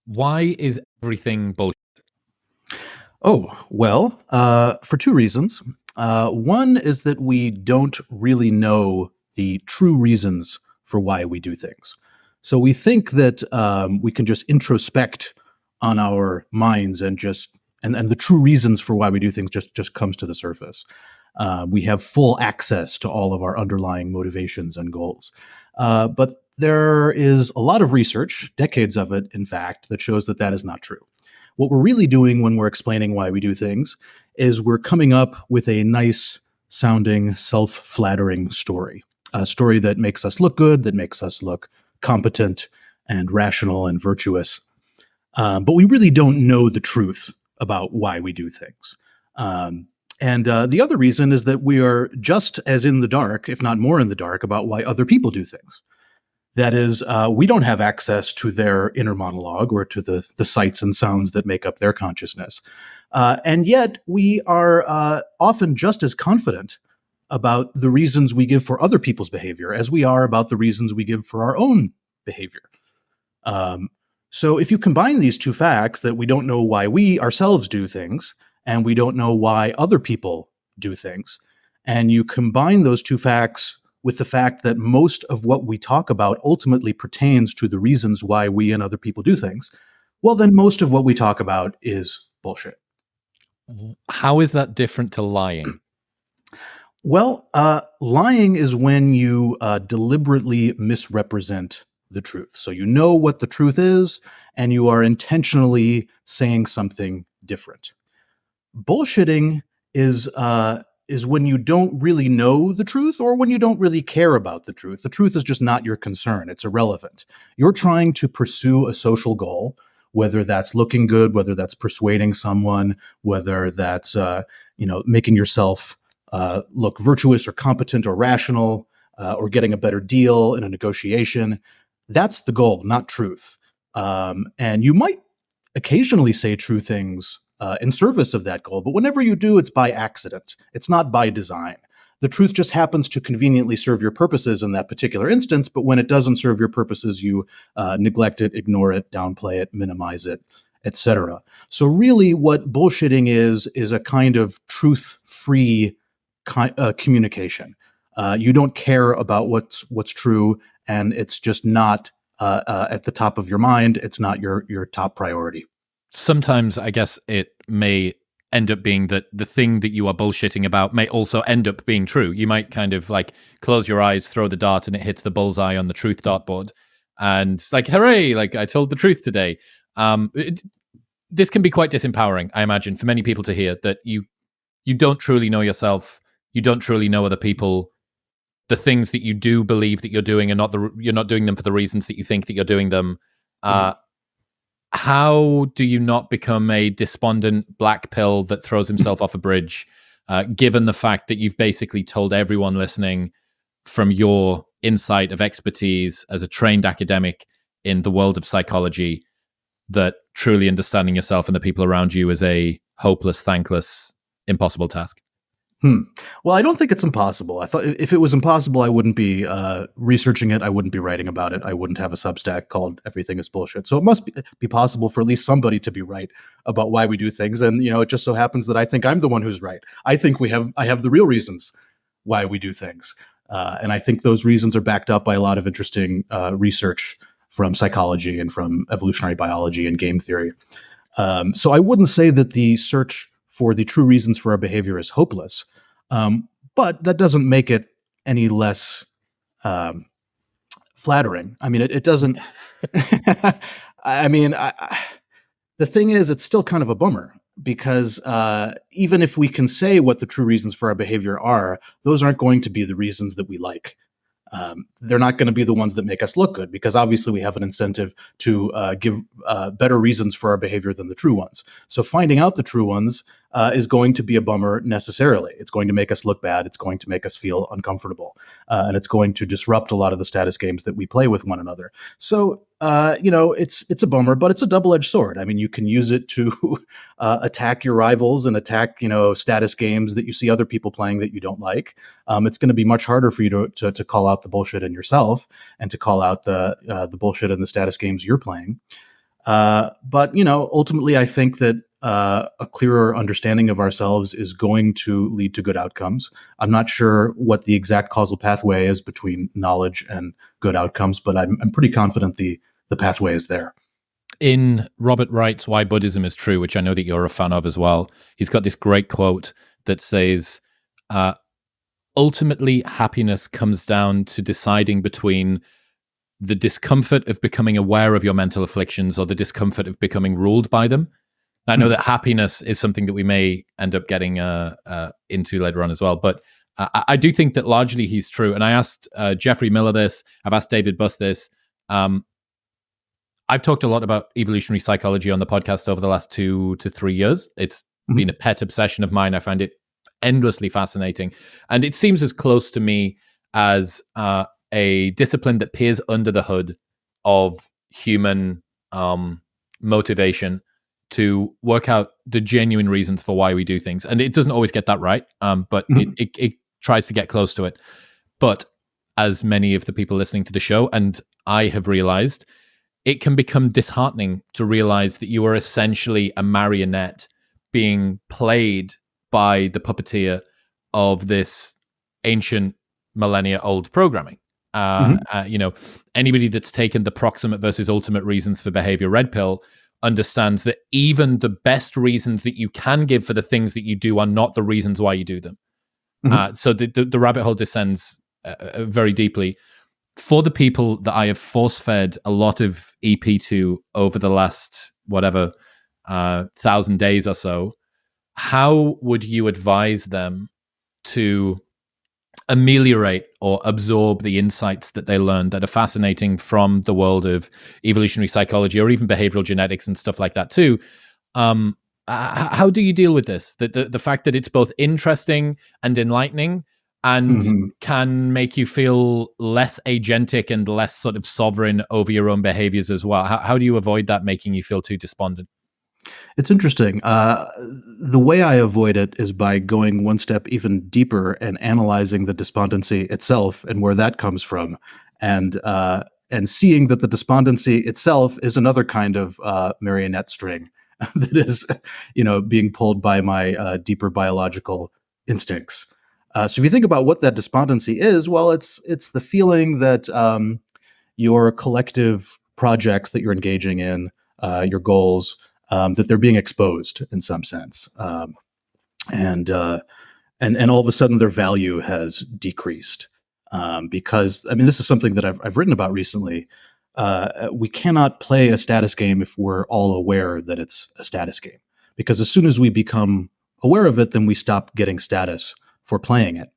Why is everything bullshit? Oh, well, for two reasons. One is that we don't really know the true reasons for why we do things. So we think that we can just introspect on our minds and and the true reasons for why we do things just comes to the surface. We have full access to all of our underlying motivations and goals. But there is a lot of research, decades of it, in fact, that shows that that is not true. What we're really doing when we're explaining why we do things is we're coming up with a nice sounding, self-flattering story, a story that makes us look good, that makes us look competent and rational and virtuous. But we really don't know the truth about why we do things. And the other reason is that we are just as in the dark, if not more in the dark, about why other people do things. That is, we don't have access to their inner monologue or to the sights and sounds that make up their consciousness. And yet we are often just as confident about the reasons we give for other people's behavior as we are about the reasons we give for our own behavior. So if you combine these two facts, that we don't know why we ourselves do things and we don't know why other people do things, and you combine those two facts with the fact that most of what we talk about ultimately pertains to the reasons why we and other people do things, well, then most of what we talk about is bullshit. How is that different to lying? Well, lying is when you deliberately misrepresent the truth. So you know what the truth is, and you are intentionally saying something different. Bullshitting is when you don't really know the truth or when you don't really care about the truth. The truth is just not your concern. It's irrelevant. You're trying to pursue a social goal, whether that's looking good, whether that's persuading someone, whether that's making yourself look virtuous or competent or rational, or getting a better deal in a negotiation. That's the goal, not truth. And you might occasionally say true things in service of that goal, but whenever you do, it's by accident. It's not by design. The truth just happens to conveniently serve your purposes in that particular instance, but when it doesn't serve your purposes, you neglect it, ignore it, downplay it, minimize it, etc. So really what bullshitting is a kind of truth-free communication. You don't care about what's true, and it's just not at the top of your mind. It's not your top priority. Sometimes I guess it may end up being that the thing that you are bullshitting about may also end up being true. You might kind of like close your eyes, throw the dart, and it hits the bullseye on the truth dartboard. And it's like, hooray, like I told the truth today. This can be quite disempowering, I imagine, for many people to hear that you don't truly know yourself. You don't truly know other people. The things that you do believe that you're doing are you're not doing them for the reasons that you think that you're doing them. How do you not become a despondent black pill that throws himself off a bridge, given the fact that you've basically told everyone listening from your insight of expertise as a trained academic in the world of psychology that truly understanding yourself and the people around you is a hopeless, thankless, impossible task? Well, I don't think it's impossible. I thought if it was impossible, I wouldn't be researching it. I wouldn't be writing about it. I wouldn't have a Substack called Everything is Bullshit. So it must be possible for at least somebody to be right about why we do things. And, it just so happens that I think I'm the one who's right. I think I have the real reasons why we do things. And I think those reasons are backed up by a lot of interesting research from psychology and from evolutionary biology and game theory. So I wouldn't say that the search for the true reasons for our behavior is hopeless. But that doesn't make it any less flattering. I mean, it doesn't. I mean, the thing is, it's still kind of a bummer because even if we can say what the true reasons for our behavior are, those aren't going to be the reasons that we like. They're not going to be the ones that make us look good because obviously we have an incentive to give better reasons for our behavior than the true ones. So finding out the true ones is going to be a bummer necessarily. It's going to make us look bad. It's going to make us feel uncomfortable. And it's going to disrupt a lot of the status games that we play with one another. So, it's a bummer, but it's a double-edged sword. I mean, you can use it to attack your rivals and attack, status games that you see other people playing that you don't like. It's going to be much harder for you to call out the bullshit in yourself and to call out the bullshit in the status games you're playing. But ultimately, I think that a clearer understanding of ourselves is going to lead to good outcomes. I'm not sure what the exact causal pathway is between knowledge and good outcomes, but I'm pretty confident the pathway is there. In Robert Wright's Why Buddhism is True, which I know that you're a fan of as well, he's got this great quote that says, ultimately, happiness comes down to deciding between the discomfort of becoming aware of your mental afflictions or the discomfort of becoming ruled by them. I know that happiness is something that we may end up getting into later on as well, but I do think that largely he's true. And I asked Jeffrey Miller this, I've asked David Buss this. I've talked a lot about evolutionary psychology on the podcast over the last 2 to 3 years. It's been a pet obsession of mine. I find it endlessly fascinating. And it seems as close to me as a discipline that peers under the hood of human motivation to work out the genuine reasons for why we do things. And it doesn't always get that right, but it tries to get close to it. But as many of the people listening to the show, and I have realized, it can become disheartening to realize that you are essentially a marionette being played by the puppeteer of this ancient millennia old programming. Anybody that's taken the proximate versus ultimate reasons for behavior red pill understands that even the best reasons that you can give for the things that you do are not the reasons why you do them. So the rabbit hole descends very deeply. For the people that I have force-fed a lot of EP to over the last, 1,000 days or so, how would you advise them to ameliorate or absorb the insights that they learned that are fascinating from the world of evolutionary psychology or even behavioral genetics and stuff like that too? How do you deal with this? The fact that it's both interesting and enlightening and can make you feel less agentic and less sort of sovereign over your own behaviors as well. How do you avoid that making you feel too despondent? It's interesting. The way I avoid it is by going one step even deeper and analyzing the despondency itself and where that comes from, and seeing that the despondency itself is another kind of marionette string that is, being pulled by my deeper biological instincts. So if you think about what that despondency is, well, it's the feeling that your collective projects that you're engaging in, your goals, that they're being exposed in some sense, and all of a sudden their value has decreased, because this is something that I've written about recently. We cannot play a status game if we're all aware that it's a status game, because as soon as we become aware of it, then we stop getting status for playing it,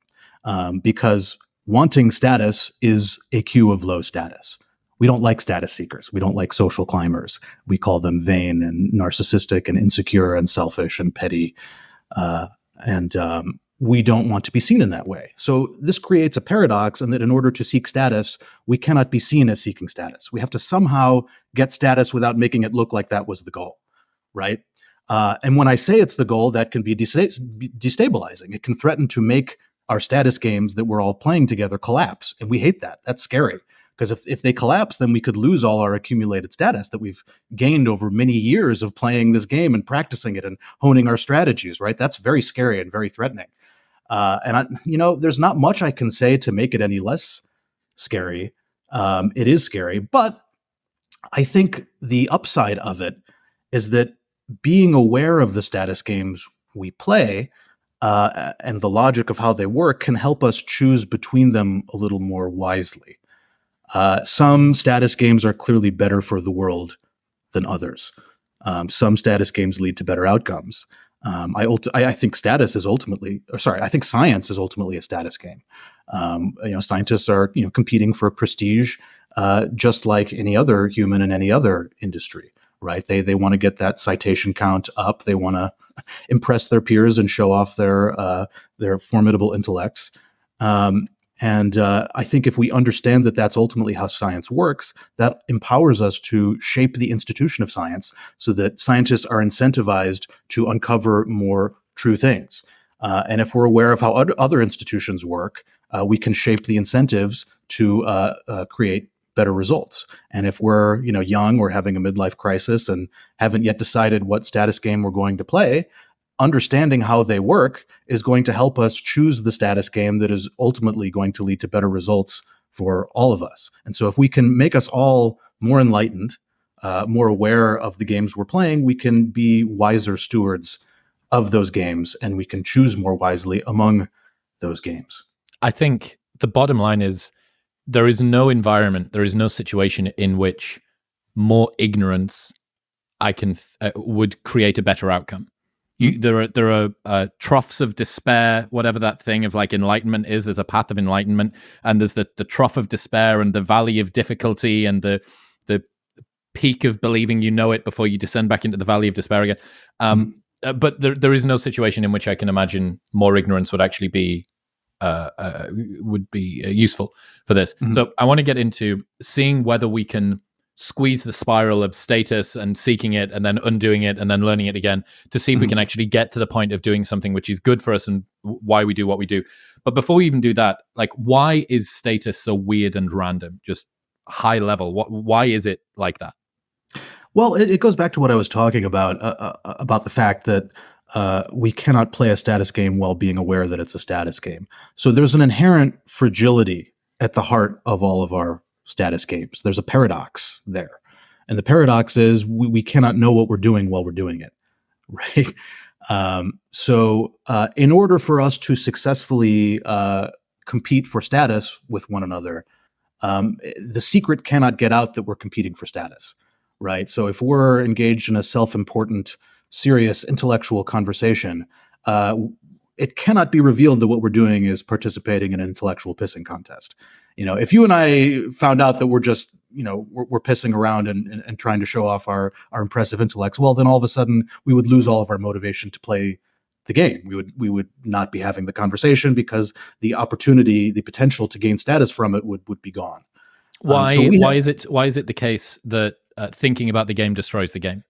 because wanting status is a cue of low status. We don't like status seekers. We don't like social climbers. We call them vain and narcissistic and insecure and selfish and petty. And we don't want to be seen in that way. So this creates a paradox, in that in order to seek status, we cannot be seen as seeking status. We have to somehow get status without making it look like that was the goal, right? And when I say it's the goal, that can be destabilizing. It can threaten to make our status games that we're all playing together collapse. And we hate that. That's scary. Because if they collapse, then we could lose all our accumulated status that we've gained over many years of playing this game and practicing it and honing our strategies, right? That's very scary and very threatening. There's not much I can say to make it any less scary. It is scary, but I think the upside of it is that being aware of the status games we play and the logic of how they work can help us choose between them a little more wisely. Some status games are clearly better for the world than others. Some status games lead to better outcomes. I think science is ultimately a status game. Scientists are competing for prestige, just like any other human in any other industry, right? They want to get that citation count up. They want to impress their peers and show off their formidable intellects. And I think if we understand that that's ultimately how science works, that empowers us to shape the institution of science so that scientists are incentivized to uncover more true things. And if we're aware of how other institutions work, we can shape the incentives to create better results. And if we're, young or having a midlife crisis and haven't yet decided what status game we're going to play, understanding how they work is going to help us choose the status game that is ultimately going to lead to better results for all of us. And so if we can make us all more enlightened, more aware of the games we're playing, we can be wiser stewards of those games, and we can choose more wisely among those games. I think the bottom line is there is no environment, there is no situation in which more ignorance would create a better outcome. There are troughs of despair, whatever that thing of like enlightenment is. There's a path of enlightenment, and there's the trough of despair and the valley of difficulty and the peak of believing you know it before you descend back into the valley of despair again. But there is no situation in which I can imagine more ignorance would actually be useful for this. Mm-hmm. So I want to get into seeing whether we can squeeze the spiral of status and seeking it and then undoing it and then learning it again to see if we can actually get to the point of doing something which is good for us and why we do what we do. But before we even do that, like, why is status so weird and random? Just high level. Why is it like that? Well, it goes back to what I was talking about the fact that we cannot play a status game while being aware that it's a status game. So there's an inherent fragility at the heart of all of our status games. There's a paradox there. And the paradox is we cannot know what we're doing while we're doing it, right? So in order for us to successfully compete for status with one another, the secret cannot get out that we're competing for status, right? So if we're engaged in a self-important, serious intellectual conversation, it cannot be revealed that what we're doing is participating in an intellectual pissing contest. If you and I found out that we're just, we're pissing around and trying to show off our impressive intellects, well, then all of a sudden we would lose all of our motivation to play the game. We would not be having the conversation because the opportunity, the potential to gain status from it would be gone. Why is it the case that thinking about the game destroys the game?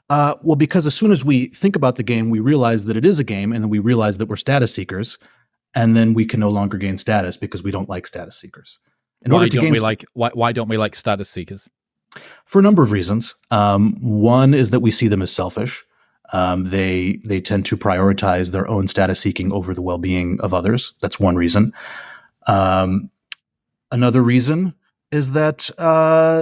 Well, because as soon as we think about the game, we realize that it is a game, and then we realize that we're status seekers, and then we can no longer gain status because we don't like status seekers. Why don't we like status seekers? For a number of reasons. One is that we see them as selfish. They tend to prioritize their own status seeking over the well-being of others. That's one reason. Another reason is that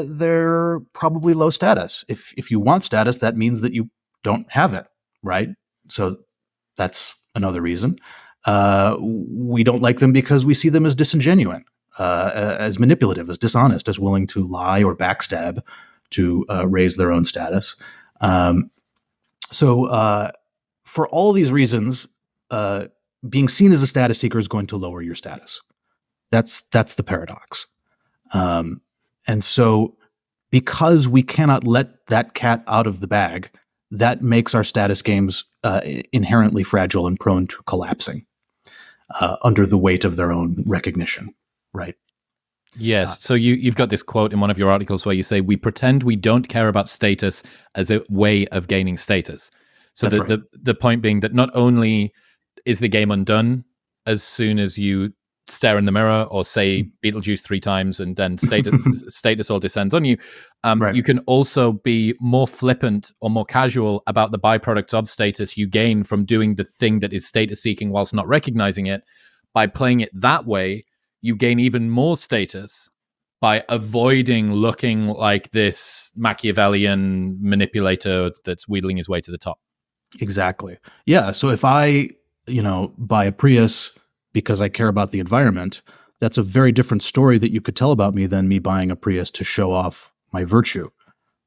they're probably low status. If you want status, that means that you don't have it, right? So that's another reason. We don't like them because we see them as disingenuous, as manipulative, as dishonest, as willing to lie or backstab to raise their own status. So for all these reasons, being seen as a status seeker is going to lower your status. That's the paradox. And so because we cannot let that cat out of the bag, that makes our status games inherently fragile and prone to collapsing under the weight of their own recognition, right? Yes. So you've got this quote in one of your articles where you say, we pretend we don't care about status as a way of gaining status. So the point being that not only is the game undone as soon as you stare in the mirror or say Beetlejuice 3 times and then status all descends on you, you can also be more flippant or more casual about the byproducts of status you gain from doing the thing that is status seeking whilst not recognizing it. By playing it that way, you gain even more status by avoiding looking like this Machiavellian manipulator that's wheedling his way to the top. Exactly. Yeah. So if I, buy a Prius because I care about the environment, that's a very different story that you could tell about me than me buying a Prius to show off my virtue,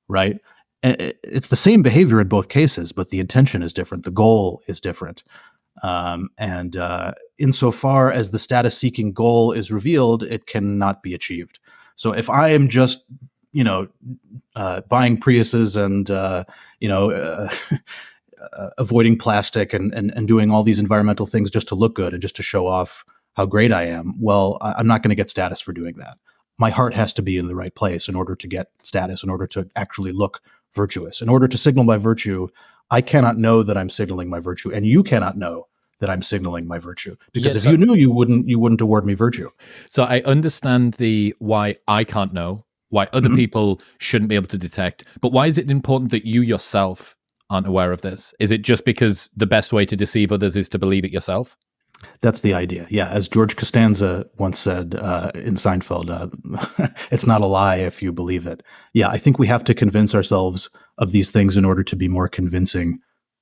right? It's the same behavior in both cases, but the intention is different. The goal is different. And insofar as the status-seeking goal is revealed, it cannot be achieved. So if I am just, buying Priuses and, avoiding plastic and doing all these environmental things just to look good and just to show off how great I am, well, I'm not going to get status for doing that. My heart has to be in the right place in order to get status, in order to actually look virtuous. In order to signal my virtue, I cannot know that I'm signaling my virtue, and you cannot know that I'm signaling my virtue. Because Yeah, if you knew, you wouldn't award me virtue. so I understand the why I can't know, why other Mhm. people shouldn't be able to detect, but why is it important that you yourself aren't aware of this? Is it just because the best way to deceive others is to believe it yourself? That's the idea. Yeah, as George Costanza once said in Seinfeld, it's not a lie if you believe it. Yeah, I think we have to convince ourselves of these things in order to be more convincing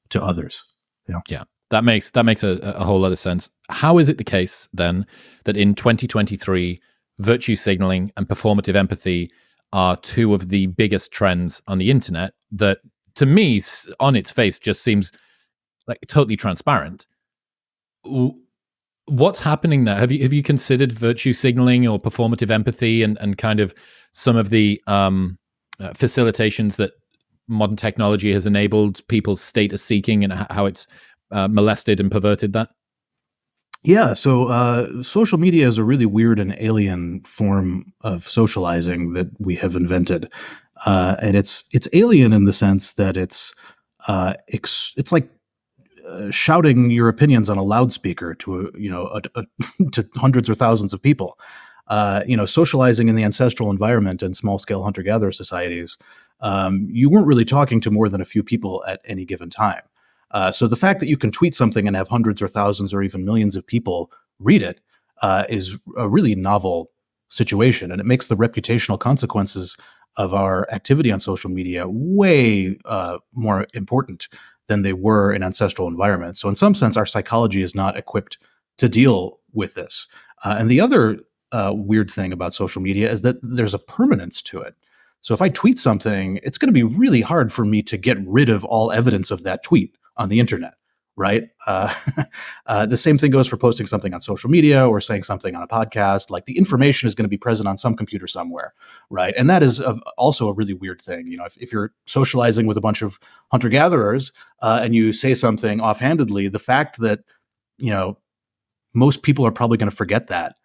to others. Yeah. Yeah, that makes a whole lot of sense. How is it the case then that in 2023, virtue signaling and performative empathy are two of the biggest trends on the internet that, to me, on its face, just seems like totally transparent? What's happening there? Have you considered virtue signaling or performative empathy and kind of some of the facilitations that modern technology has enabled people's status seeking and how it's molested and perverted that? Yeah, so social media is a really weird and alien form of socializing that we have invented, and it's alien in the sense that it's like shouting your opinions on a loudspeaker to to hundreds or thousands of people. Socializing in the ancestral environment and small scale hunter gatherer societies, you weren't really talking to more than a few people at any given time. So the fact that you can tweet something and have hundreds or thousands or even millions of people read it is a really novel situation, and it makes the reputational consequences of our activity on social media way more important than they were in ancestral environments. So in some sense, our psychology is not equipped to deal with this. And the other weird thing about social media is that there's a permanence to it. So if I tweet something, it's going to be really hard for me to get rid of all evidence of that tweet on the internet, right? The same thing goes for posting something on social media or saying something on a podcast. Like the information is going to be present on some computer somewhere, right? And that is also a really weird thing. If you're socializing with a bunch of hunter gatherers and you say something offhandedly, the fact that you know most people are probably going to forget that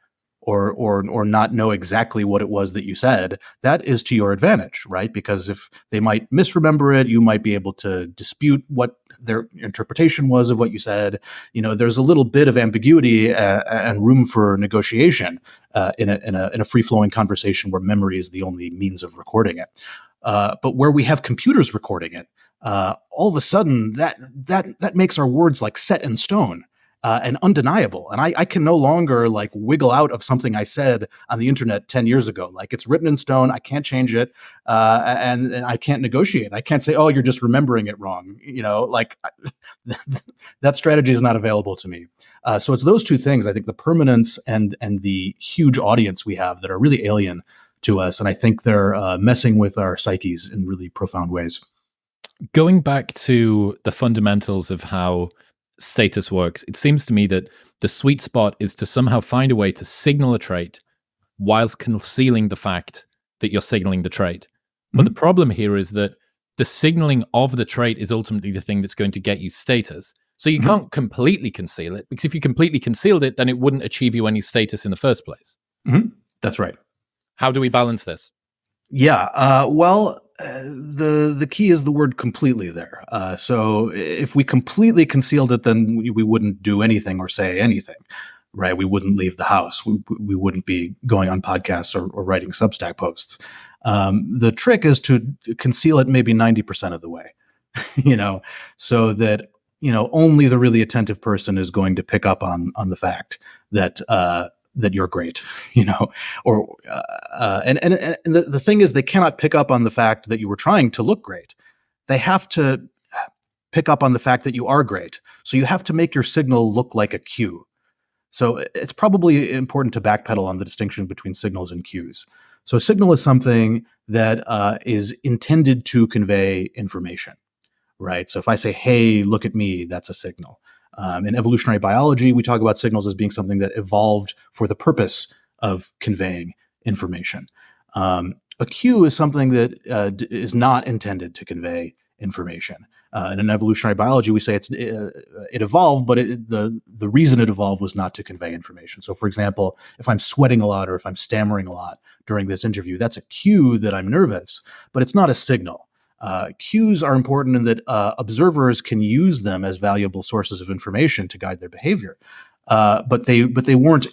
or not know exactly what it was that you said, that is to your advantage, right? Because if they might misremember it, you might be able to dispute what their interpretation was of what you said. There's a little bit of ambiguity and room for negotiation in a free flowing conversation where memory is the only means of recording it. But where we have computers recording it, all of a sudden that makes our words like set in stone. And undeniable. And I can no longer like wiggle out of something I said on the internet 10 years ago. Like it's written in stone. I can't change it. And I can't negotiate. I can't say, oh, you're just remembering it wrong. That strategy is not available to me. So it's those two things. I think the permanence and the huge audience we have that are really alien to us. And I think they're messing with our psyches in really profound ways. Going back to the fundamentals of how status works, it seems to me that the sweet spot is to somehow find a way to signal a trait whilst concealing the fact that you're signaling the trait. But the problem here is that the signaling of the trait is ultimately the thing that's going to get you status. So you can't completely conceal it, because if you completely concealed it, then it wouldn't achieve you any status in the first place. That's right. How do we balance this? Yeah. The key is the word completely there. So if we completely concealed it, then we wouldn't do anything or say anything, right? We wouldn't leave the house. We wouldn't be going on podcasts or writing Substack posts. The trick is to conceal it maybe 90% of the way, so that, only the really attentive person is going to pick up on the fact that, that you're great, and the thing is, they cannot pick up on the fact that you were trying to look great. They have to pick up on the fact that you are great. So you have to make your signal look like a cue. So it's probably important to backpedal on the distinction between signals and cues. So a signal is something that is intended to convey information, right? So if I say, hey, look at me, that's a signal. In evolutionary biology, we talk about signals as being something that evolved for the purpose of conveying information. A cue is something that is not intended to convey information. And in evolutionary biology, we say it evolved, but the reason it evolved was not to convey information. So, for example, if I'm sweating a lot or if I'm stammering a lot during this interview, that's a cue that I'm nervous, but it's not a signal. Cues are important in that observers can use them as valuable sources of information to guide their behavior, but they weren't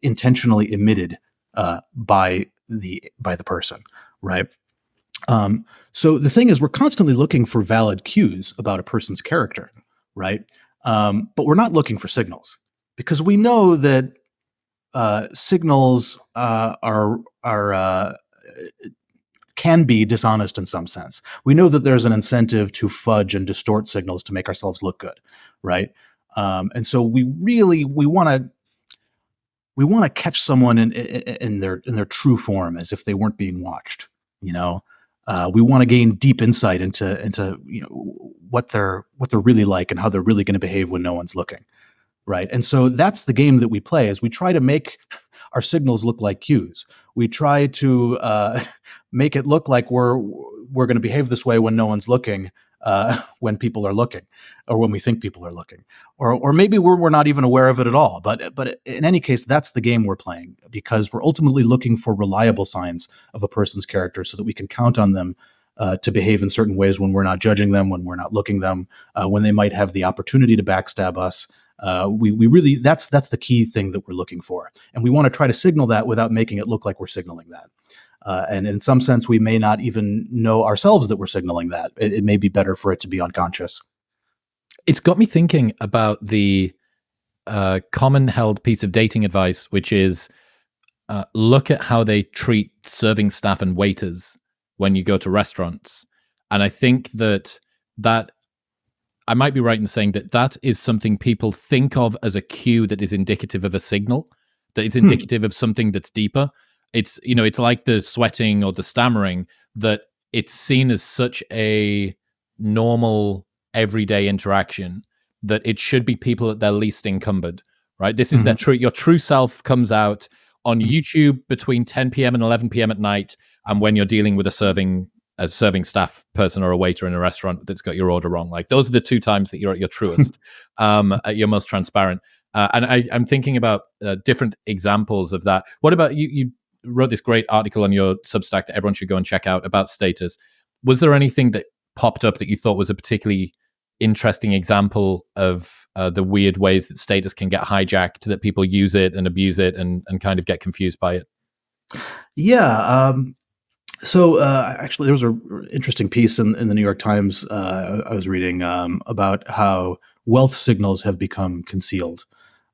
intentionally emitted by the person, right? So the thing is, we're constantly looking for valid cues about a person's character, right? But we're not looking for signals because we know that signals can be dishonest in some sense. We know that there's an incentive to fudge and distort signals to make ourselves look good, right? And so we want to catch someone in their true form, as if they weren't being watched. You know, we want to gain deep insight into what they're really like and how they're really going to behave when no one's looking, right? And so that's the game that we play. Is we try to make our signals look like cues. We try to make it look like we're going to behave this way when no one's looking, when people are looking, or when we think people are looking, or maybe we're not even aware of it at all. But in any case, that's the game we're playing, because we're ultimately looking for reliable signs of a person's character so that we can count on them to behave in certain ways when we're not judging them, when we're not looking them, when they might have the opportunity to backstab us. We really, that's the key thing that we're looking for, and we want to try to signal that without making it look like we're signaling that. And in some sense, we may not even know ourselves that we're signaling that. It may be better for it to be unconscious. It's got me thinking about the common held piece of dating advice, which is look at how they treat serving staff and waiters when you go to restaurants. And I think that I might be right in saying that is something people think of as a cue that is indicative of a signal, that it's indicative of something that's deeper. It's like the sweating or the stammering, that it's seen as such a normal everyday interaction that it should be people at their least encumbered, right? This is their your true self comes out on YouTube between 10 p.m. and 11 p.m. at night, and when you're dealing with a serving staff person or a waiter in a restaurant that's got your order wrong. Like, those are the two times that you're at your truest, at your most transparent. And I'm thinking about different examples of that. What about you? You wrote this great article on your Substack that everyone should go and check out about status. Was there anything that popped up that you thought was a particularly interesting example of the weird ways that status can get hijacked, that people use it and abuse it and kind of get confused by it? Yeah. So actually, there was an interesting piece in the New York Times I was reading about how wealth signals have become concealed.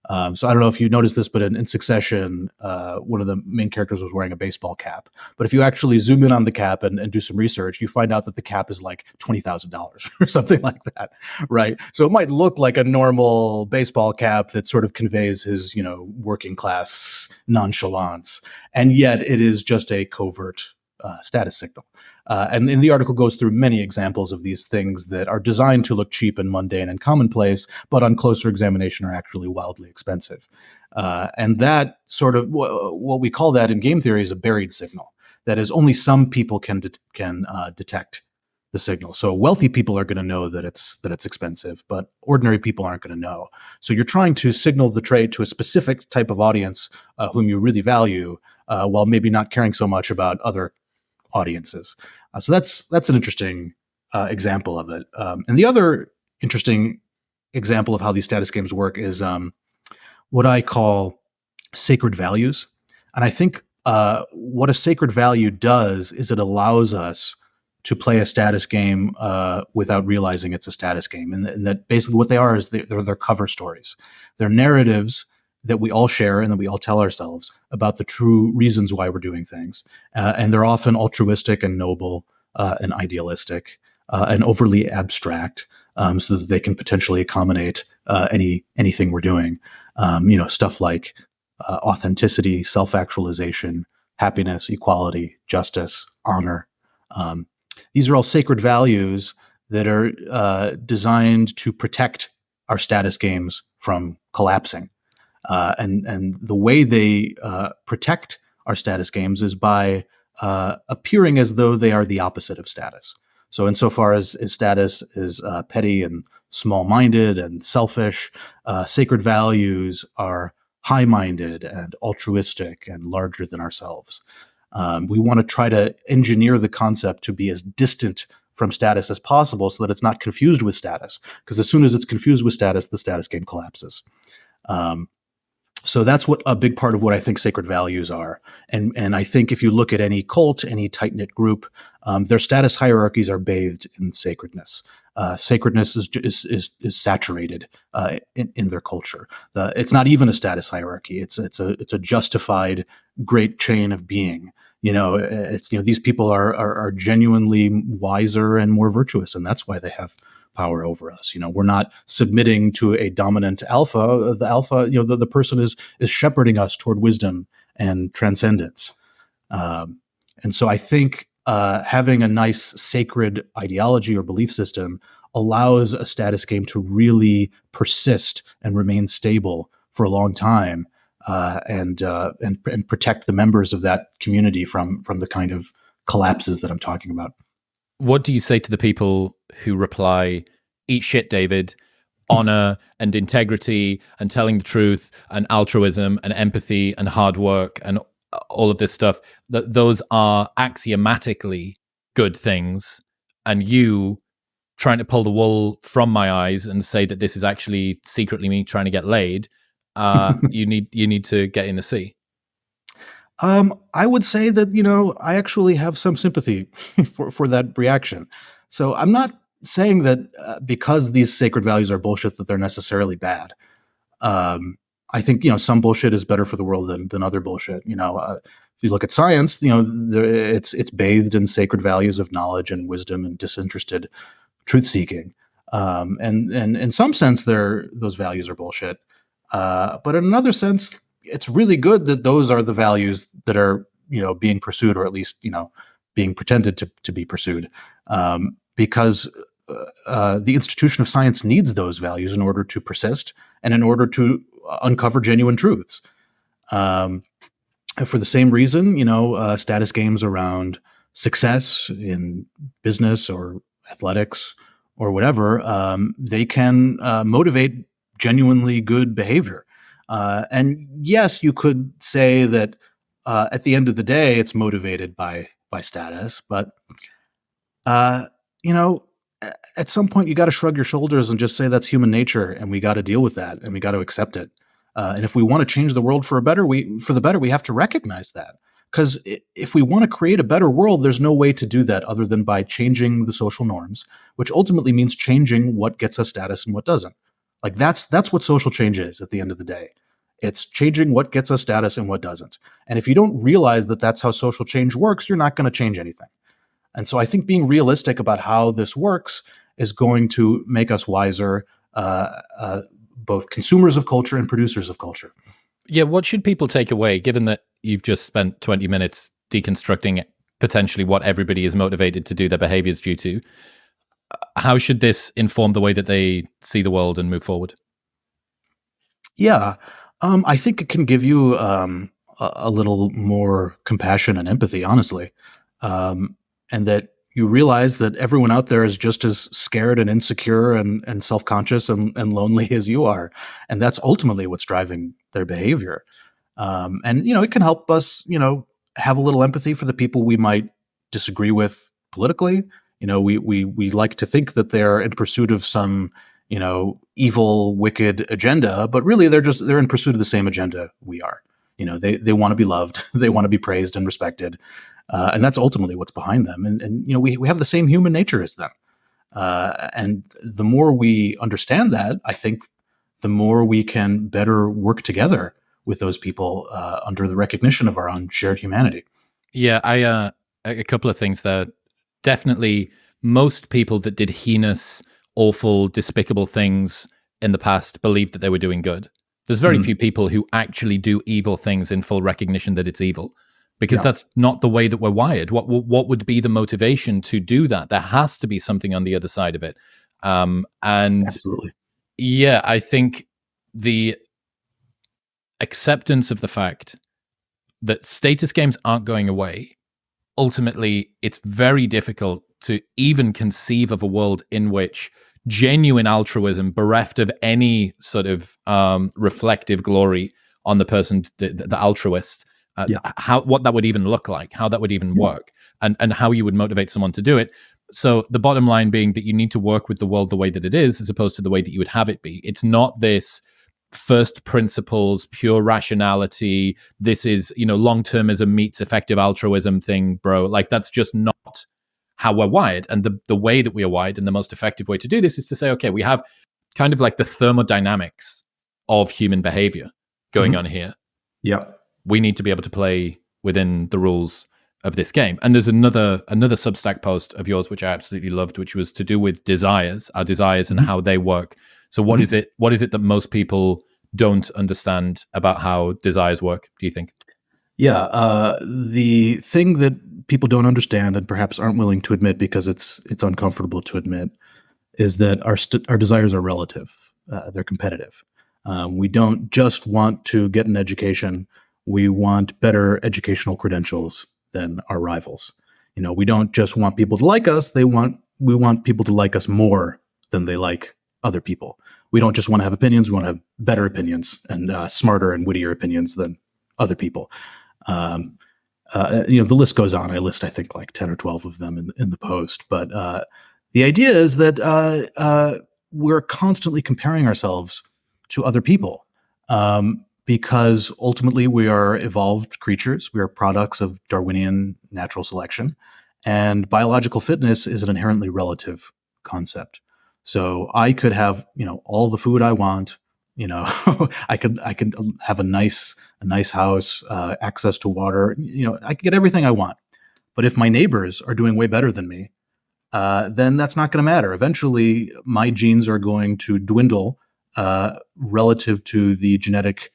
So I don't know if you noticed this, but in Succession, one of the main characters was wearing a baseball cap. But if you actually zoom in on the cap and do some research, you find out that the cap is like $20,000 or something like that, right? So it might look like a normal baseball cap that sort of conveys his, working class nonchalance, and yet it is just a covert status signal. And the article goes through many examples of these things that are designed to look cheap and mundane and commonplace, but on closer examination are actually wildly expensive. And that sort of, what we call that in game theory, is a buried signal. That is, only some people can detect the signal. So wealthy people are going to know that it's expensive, but ordinary people aren't going to know. So you're trying to signal the trade to a specific type of audience whom you really value, while maybe not caring so much about other audiences. So that's an interesting example of it. And the other interesting example of how these status games work is what I call sacred values. And I think what a sacred value does is it allows us to play a status game without realizing it's a status game. And that basically what they are is they're cover stories. They're narratives that we all share and that we all tell ourselves about the true reasons why we're doing things. And they're often altruistic and noble and idealistic and overly abstract, so that they can potentially accommodate anything we're doing. Stuff like authenticity, self-actualization, happiness, equality, justice, honor. These are all sacred values that are designed to protect our status games from collapsing. And the way they protect our status games is by appearing as though they are the opposite of status. So insofar as status is petty and small-minded and selfish, sacred values are high-minded and altruistic and larger than ourselves. We want to try to engineer the concept to be as distant from status as possible so that it's not confused with status. Because as soon as it's confused with status, the status game collapses. So that's what a big part of what I think sacred values are. And I think if you look at any cult, any tight-knit group, their status hierarchies are bathed in sacredness. Sacredness is saturated in their culture. It's not even a status hierarchy. It's a justified great chain of being. These people are genuinely wiser and more virtuous, and that's why they have power over us. We're not submitting to a dominant alpha. The alpha, the person is shepherding us toward wisdom and transcendence. And so I think having a nice sacred ideology or belief system allows a status game to really persist and remain stable for a long time, and protect the members of that community from the kind of collapses that I'm talking about. What do you say to the people who reply, "Eat shit, David, honor and integrity and telling the truth and altruism and empathy and hard work and all of this stuff, that those are axiomatically good things, and you trying to pull the wool from my eyes and say that this is actually secretly me trying to get laid, you need to get in the sea"? I would say that, I actually have some sympathy for that reaction. So I'm not saying that because these sacred values are bullshit that they're necessarily bad. I think, some bullshit is better for the world than other bullshit. If you look at science, it's bathed in sacred values of knowledge and wisdom and disinterested truth seeking. And in some sense, those values are bullshit. But in another sense, it's really good that those are the values that are, being pursued, or at least, being pretended to be pursued, because the institution of science needs those values in order to persist and in order to uncover genuine truths. For the same reason, status games around success in business or athletics or whatever, they can motivate genuinely good behavior. And yes, you could say that at the end of the day, it's motivated by status, but at some point you got to shrug your shoulders and just say that's human nature, and we got to deal with that, and we got to accept it. And if we want to change the world for the better, we have to recognize that. Because if we want to create a better world, there's no way to do that other than by changing the social norms, which ultimately means changing what gets us status and what doesn't. Like that's what social change is at the end of the day. It's changing what gets us status and what doesn't. And if you don't realize that that's how social change works, you're not going to change anything. And so I think being realistic about how this works is going to make us wiser, both consumers of culture and producers of culture. Yeah, what should people take away, given that you've just spent 20 minutes deconstructing potentially what everybody is motivated to do their behaviors due to? How should this inform the way that they see the world and move forward? Yeah, I think it can give you a little more compassion and empathy, honestly, and that you realize that everyone out there is just as scared and insecure and self-conscious and lonely as you are, and that's ultimately what's driving their behavior. And it can help us, have a little empathy for the people we might disagree with politically. We like to think that they're in pursuit of some, evil, wicked agenda, but really they're in pursuit of the same agenda we are. They want to be loved, they want to be praised and respected, and that's ultimately what's behind them. And we have the same human nature as them. And the more we understand that, I think the more we can better work together with those people under the recognition of our own shared humanity. Yeah, a couple of things there. Definitely, most people that did heinous, awful, despicable things in the past believed that they were doing good. There's very few people who actually do evil things in full recognition that it's evil, because that's not the way that we're wired. What would be the motivation to do that? There has to be something on the other side of it. And Absolutely. yeah, I think the acceptance of the fact that status games aren't going away, ultimately, it's very difficult to even conceive of a world in which genuine altruism, bereft of any sort of reflective glory on the person, the altruist, what that would even look like, how that would even work, and how you would motivate someone to do it. So the bottom line being that you need to work with the world the way that it is, as opposed to the way that you would have it be. It's not this first principles, pure rationality. This is, long-termism meets effective altruism thing, bro. Like, that's just not how we're wired. And the way that we are wired, and the most effective way to do this, is to say, okay, we have kind of like the thermodynamics of human behavior going on here. Yep. We need to be able to play within the rules of this game. And there's another Substack post of yours which I absolutely loved, which was to do with our desires and how they work. So what is it that most people don't understand about how desires work, do you think? Yeah, the thing that people don't understand and perhaps aren't willing to admit because it's uncomfortable to admit is that our desires are relative. They're competitive. We don't just want to get an education. We want better educational credentials than our rivals. We don't just want people to like us. We want people to like us more than they like other people. We don't just want to have opinions. We want to have better opinions and smarter and wittier opinions than other people. The list goes on. I list, I think, like 10 or 12 of them in the post. But the idea is that we're constantly comparing ourselves to other people. Because ultimately we are evolved creatures. We are products of Darwinian natural selection, and biological fitness is an inherently relative concept. So I could have, all the food I want. I could have a nice house, access to water. I could get everything I want. But if my neighbors are doing way better than me, then that's not going to matter. Eventually, my genes are going to dwindle relative to the genetic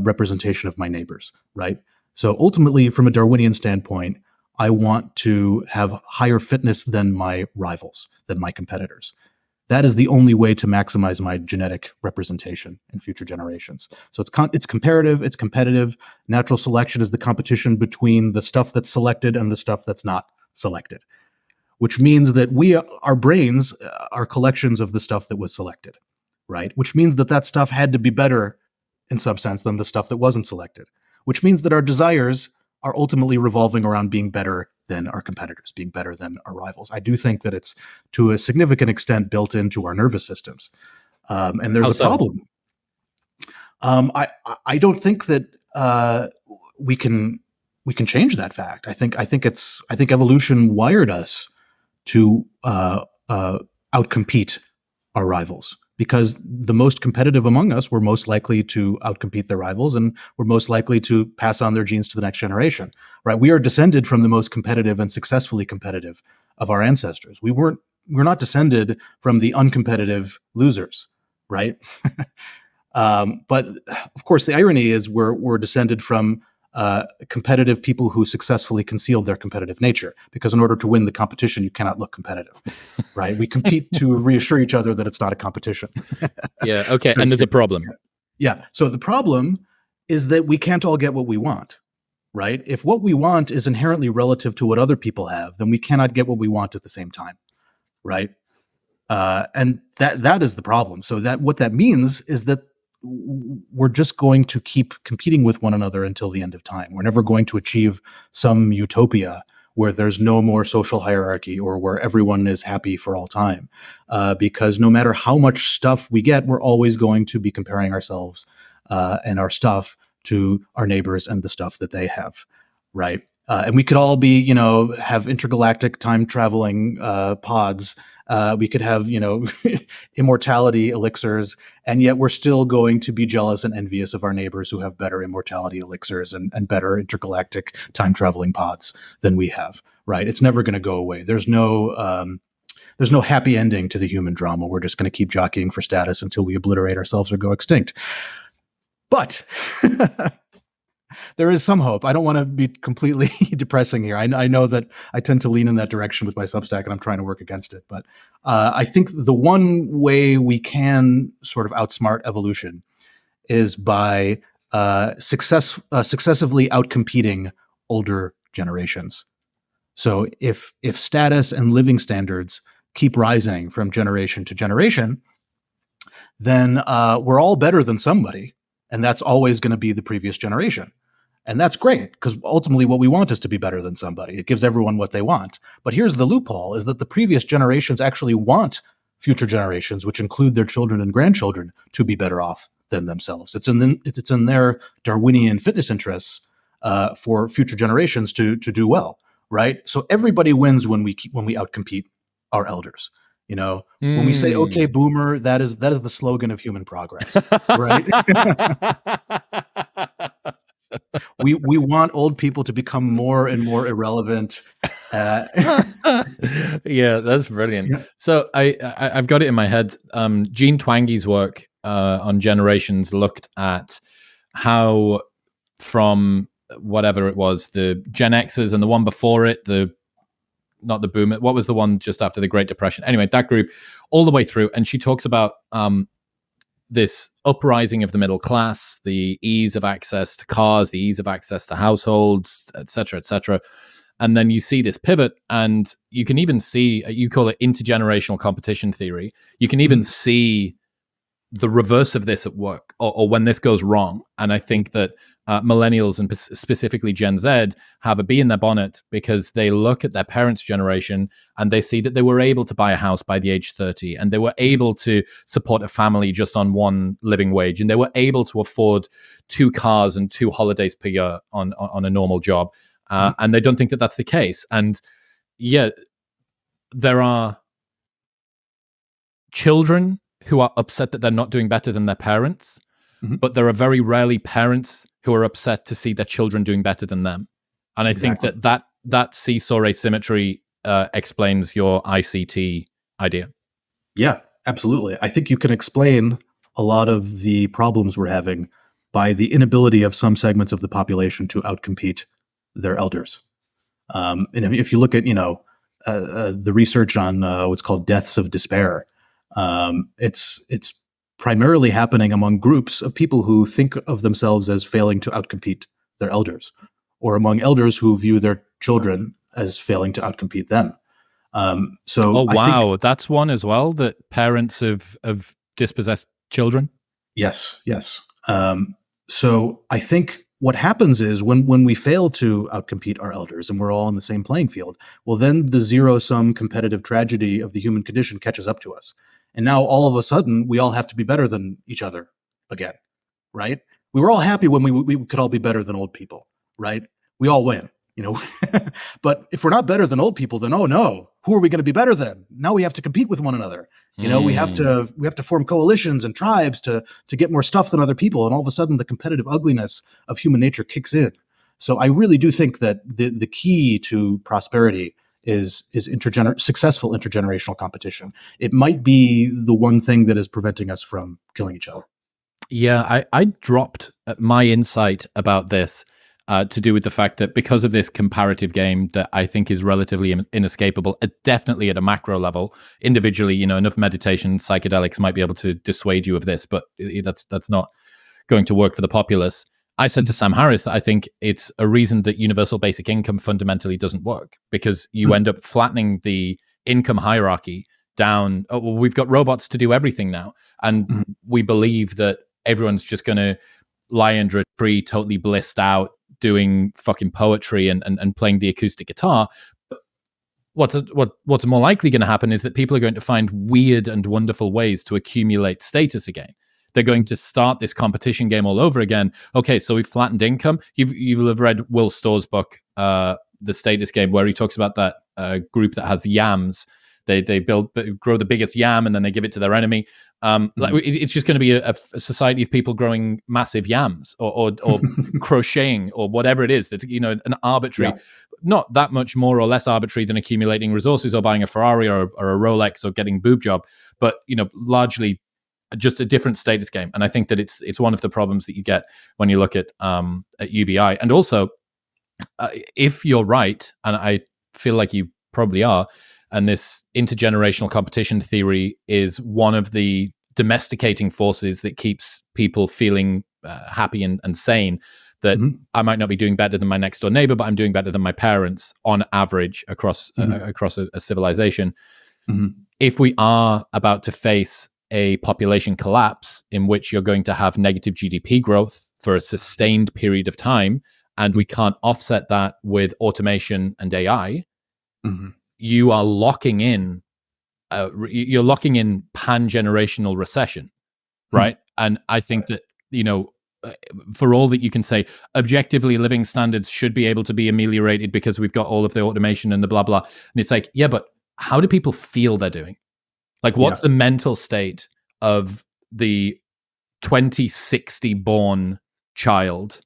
representation of my neighbors, right? So ultimately, from a Darwinian standpoint, I want to have higher fitness than my rivals, than my competitors. That is the only way to maximize my genetic representation in future generations. So it's comparative, it's competitive. Natural selection is the competition between the stuff that's selected and the stuff that's not selected, which means that our brains are collections of the stuff that was selected, right? Which means that stuff had to be better in some sense than the stuff that wasn't selected, which means that our desires are ultimately revolving around being better than our competitors, being better than our rivals. I do think that it's to a significant extent built into our nervous systems. And there's a problem. I don't think that we can change that fact. I think evolution wired us to outcompete our rivals, because the most competitive among us were most likely to outcompete their rivals and were most likely to pass on their genes to the next generation, right? We are descended from the most competitive and successfully competitive of our ancestors. We're not descended from the uncompetitive losers, right? But of course, the irony is we're descended from competitive people who successfully concealed their competitive nature, because in order to win the competition, you cannot look competitive, right? We compete to reassure each other that it's not a competition. Yeah. Okay. And there's a problem. Yeah. So the problem is that we can't all get what we want, right? If what we want is inherently relative to what other people have, then we cannot get what we want at the same time, right? And that is the problem. So what that means is that we're just going to keep competing with one another until the end of time. We're never going to achieve some utopia where there's no more social hierarchy or where everyone is happy for all time. Because no matter how much stuff we get, we're always going to be comparing ourselves and our stuff to our neighbors and the stuff that they have, right? And we could all be, have intergalactic time traveling pods. We could have, immortality elixirs, and yet we're still going to be jealous and envious of our neighbors who have better immortality elixirs and better intergalactic time traveling pods than we have, right? It's never going to go away. There's no happy ending to the human drama. We're just going to keep jockeying for status until we obliterate ourselves or go extinct. But there is some hope. I don't want to be completely depressing here. I know that I tend to lean in that direction with my Substack, and I'm trying to work against it. But I think the one way we can sort of outsmart evolution is by successively outcompeting older generations. So if status and living standards keep rising from generation to generation, then we're all better than somebody, and that's always going to be the previous generation. And that's great, because ultimately what we want is to be better than somebody. It gives everyone what they want. But here's the loophole, is that the previous generations actually want future generations, which include their children and grandchildren, to be better off than themselves. It's in their Darwinian fitness interests for future generations to do well, right? So everybody wins when we outcompete our elders. When we say "Okay, Boomer," that is the slogan of human progress, right? We want old people to become more and more irrelevant. Yeah, that's brilliant. Yeah. So I've got it in my head. Gene Twangy's work on generations looked at how from whatever it was, the Gen Xers and the one before it, not the boomer, what was the one just after the Great Depression? Anyway, that group all the way through. And she talks about this uprising of the middle class, the ease of access to cars, the ease of access to households, et cetera, et cetera. And then you see this pivot, and you can even see, you call it intergenerational competition theory. You can even see the reverse of this at work, or when this goes wrong. And I think that millennials and specifically Gen Z have a bee in their bonnet, because they look at their parents' generation and they see that they were able to buy a house by the age 30, and they were able to support a family just on one living wage, and they were able to afford 2 cars and 2 holidays per year on a normal job. And they don't think that that's the case. And yeah, there are children who are upset that they're not doing better than their parents, but there are very rarely parents who are upset to see their children doing better than them. And I think that seesaw asymmetry explains your ICT idea. Yeah, absolutely. I think you can explain a lot of the problems we're having by the inability of some segments of the population to outcompete their elders. And if you look at the research on what's called deaths of despair, it's primarily happening among groups of people who think of themselves as failing to outcompete their elders, or among elders who view their children as failing to outcompete them. That's one as well, that parents of dispossessed children. Yes. So I think what happens is when we fail to outcompete our elders and we're all on the same playing field, well, then the zero-sum competitive tragedy of the human condition catches up to us. And now all of a sudden, we all have to be better than each other again, right? We were all happy when we could all be better than old people, right? We all win, But if we're not better than old people, then oh no, who are we going to be better than? Now we have to compete with one another. We have to form coalitions and tribes to get more stuff than other people, and all of a sudden the competitive ugliness of human nature kicks in. So I really do think that the key to prosperity is successful intergenerational competition. It might be the one thing that is preventing us from killing each other. Yeah, I dropped my insight about this to do with the fact that because of this comparative game that I think is relatively inescapable, definitely at a macro level. Individually, enough meditation, psychedelics might be able to dissuade you of this, but that's not going to work for the populace. I said to Sam Harris that I think it's a reason that universal basic income fundamentally doesn't work, because you end up flattening the income hierarchy down. Oh, well, we've got robots to do everything now. And we believe that everyone's just going to lie under a tree, totally blissed out, doing fucking poetry and playing the acoustic guitar. What's more likely going to happen is that people are going to find weird and wonderful ways to accumulate status again. They're going to start this competition game all over again. Okay, so we've flattened income. You will have read Will Storr's book, The Status Game, where he talks about that group that has yams. They grow the biggest yam, and then they give it to their enemy. It's just going to be a society of people growing massive yams, or crocheting, or whatever it is. That's an arbitrary, not that much more or less arbitrary than accumulating resources or buying a Ferrari or a Rolex or getting boob job, but largely just a different status game. And I think that it's one of the problems that you get when you look at UBI. And also, if you're right, and I feel like you probably are, and this intergenerational competition theory is one of the domesticating forces that keeps people feeling happy and sane, that I might not be doing better than my next door neighbor, but I'm doing better than my parents on average across a civilization. If we are about to face a population collapse in which you're going to have negative GDP growth for a sustained period of time, and we can't offset that with automation and AI, Mhm. you are locking in you're locking in pan-generational recession, Hmm. right? And I think that, uh, for all that you can say, objectively living standards should be able to be ameliorated because we've got all of the automation and the blah blah. And it's like, yeah, but how do people feel they're doing? Like, what's Yeah. the mental state of the 2060 born child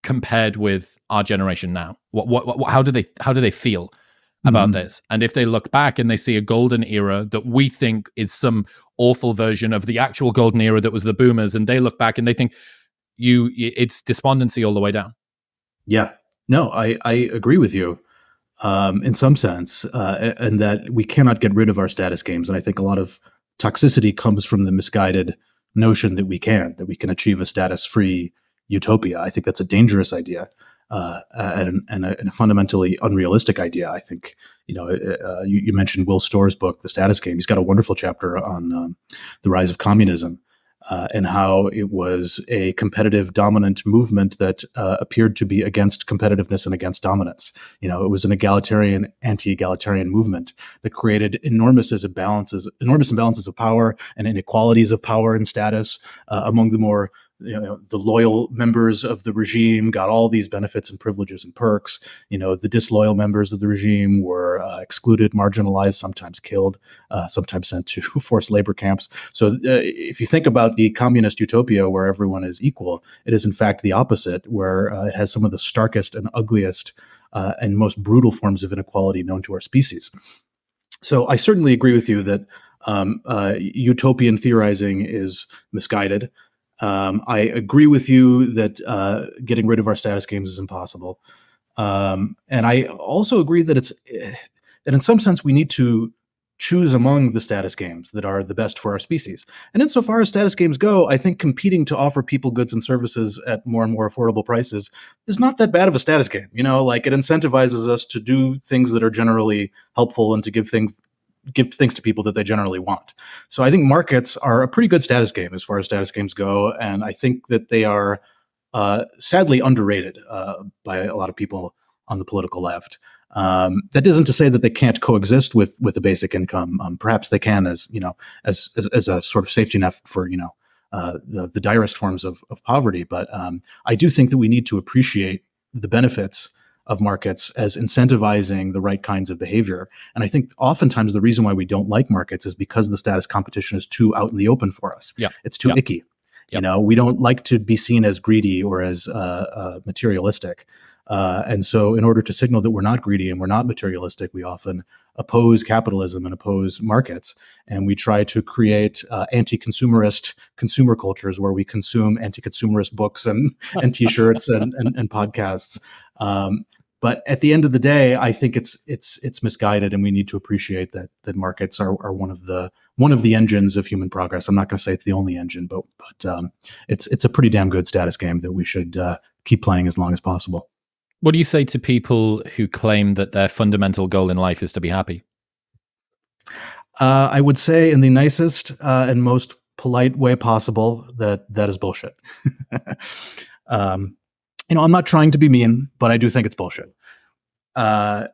compared with our generation now? How do they feel about Mhm. this? And if they look back and they see a golden era that we think is some awful version of the actual golden era that was the boomers, and they look back and they think it's despondency all the way down. Yeah. No, I agree with you in some sense, and that we cannot get rid of our status games. And I think a lot of toxicity comes from the misguided notion that that we can achieve a status-free utopia. I think that's a dangerous idea, and a fundamentally unrealistic idea. I think, you mentioned Will Storr's book, The Status Game. He's got a wonderful chapter on the rise of communism. And how it was a competitive dominant movement that appeared to be against competitiveness and against dominance. It was an egalitarian, anti-egalitarian movement that created enormous imbalances of power and inequalities of power and status among the more the loyal members of the regime got all these benefits and privileges and perks. The disloyal members of the regime were excluded, marginalized, sometimes killed, sometimes sent to forced labor camps. So if you think about the communist utopia where everyone is equal, it is in fact the opposite, where it has some of the starkest and ugliest and most brutal forms of inequality known to our species. So I certainly agree with you that utopian theorizing is misguided. I agree with you that getting rid of our status games is impossible. And I also agree that that in some sense we need to choose among the status games that are the best for our species. And insofar as status games go, I think competing to offer people goods and services at more and more affordable prices is not that bad of a status game. Like it incentivizes us to do things that are generally helpful and to give things to people that they generally want. So I think markets are a pretty good status game as far as status games go, and I think that they are sadly underrated by a lot of people on the political left. That isn't to say that they can't coexist with a basic income. Perhaps they can, as a sort of safety net for the direst forms of poverty. But I do think that we need to appreciate the benefits of markets as incentivizing the right kinds of behavior. And I think oftentimes the reason why we don't like markets is because the status competition is too out in the open for us. Yeah. It's too Yeah. icky. Yeah. We don't like to be seen as greedy or as materialistic. And so in order to signal that we're not greedy and we're not materialistic, we often oppose capitalism and oppose markets. And we try to create anti-consumerist consumer cultures where we consume anti-consumerist books and t-shirts and podcasts. But at the end of the day, I think it's misguided, and we need to appreciate that markets are one of the engines of human progress. I'm not going to say it's the only engine, but it's a pretty damn good status game that we should keep playing as long as possible. What do you say to people who claim that their fundamental goal in life is to be happy? I would say, in the nicest and most polite way possible, that is bullshit. I'm not trying to be mean, but I do think it's bullshit. I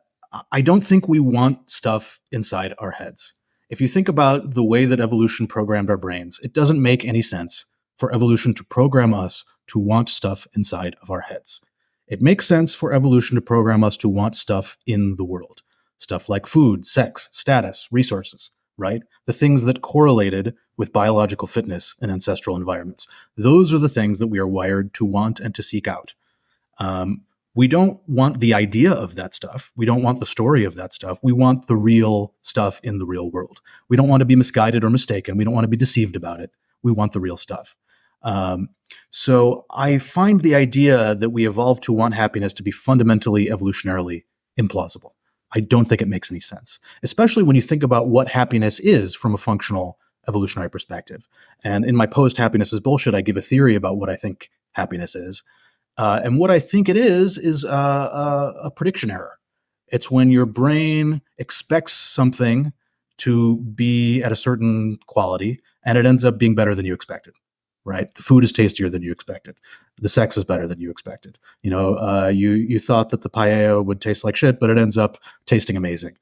don't think we want stuff inside our heads. If you think about the way that evolution programmed our brains, it doesn't make any sense for evolution to program us to want stuff inside of our heads. It makes sense for evolution to program us to want stuff in the world. Stuff like food, sex, status, resources, right? The things that correlated with biological fitness in ancestral environments. Those are the things that we are wired to want and to seek out. We don't want the idea of that stuff. We don't want the story of that stuff. We want the real stuff in the real world. We don't want to be misguided or mistaken. We don't want to be deceived about it. We want the real stuff. So I find the idea that we evolved to want happiness to be fundamentally evolutionarily implausible. I don't think it makes any sense, especially when you think about what happiness is from a functional evolutionary perspective. And in my post Happiness is Bullshit, I give a theory about what I think happiness is. And what I think it is a prediction error. It's when your brain expects something to be at a certain quality and it ends up being better than you expected. right? The food is tastier than you expected. The sex is better than you expected. You thought that the paella would taste like shit, but it ends up tasting amazing.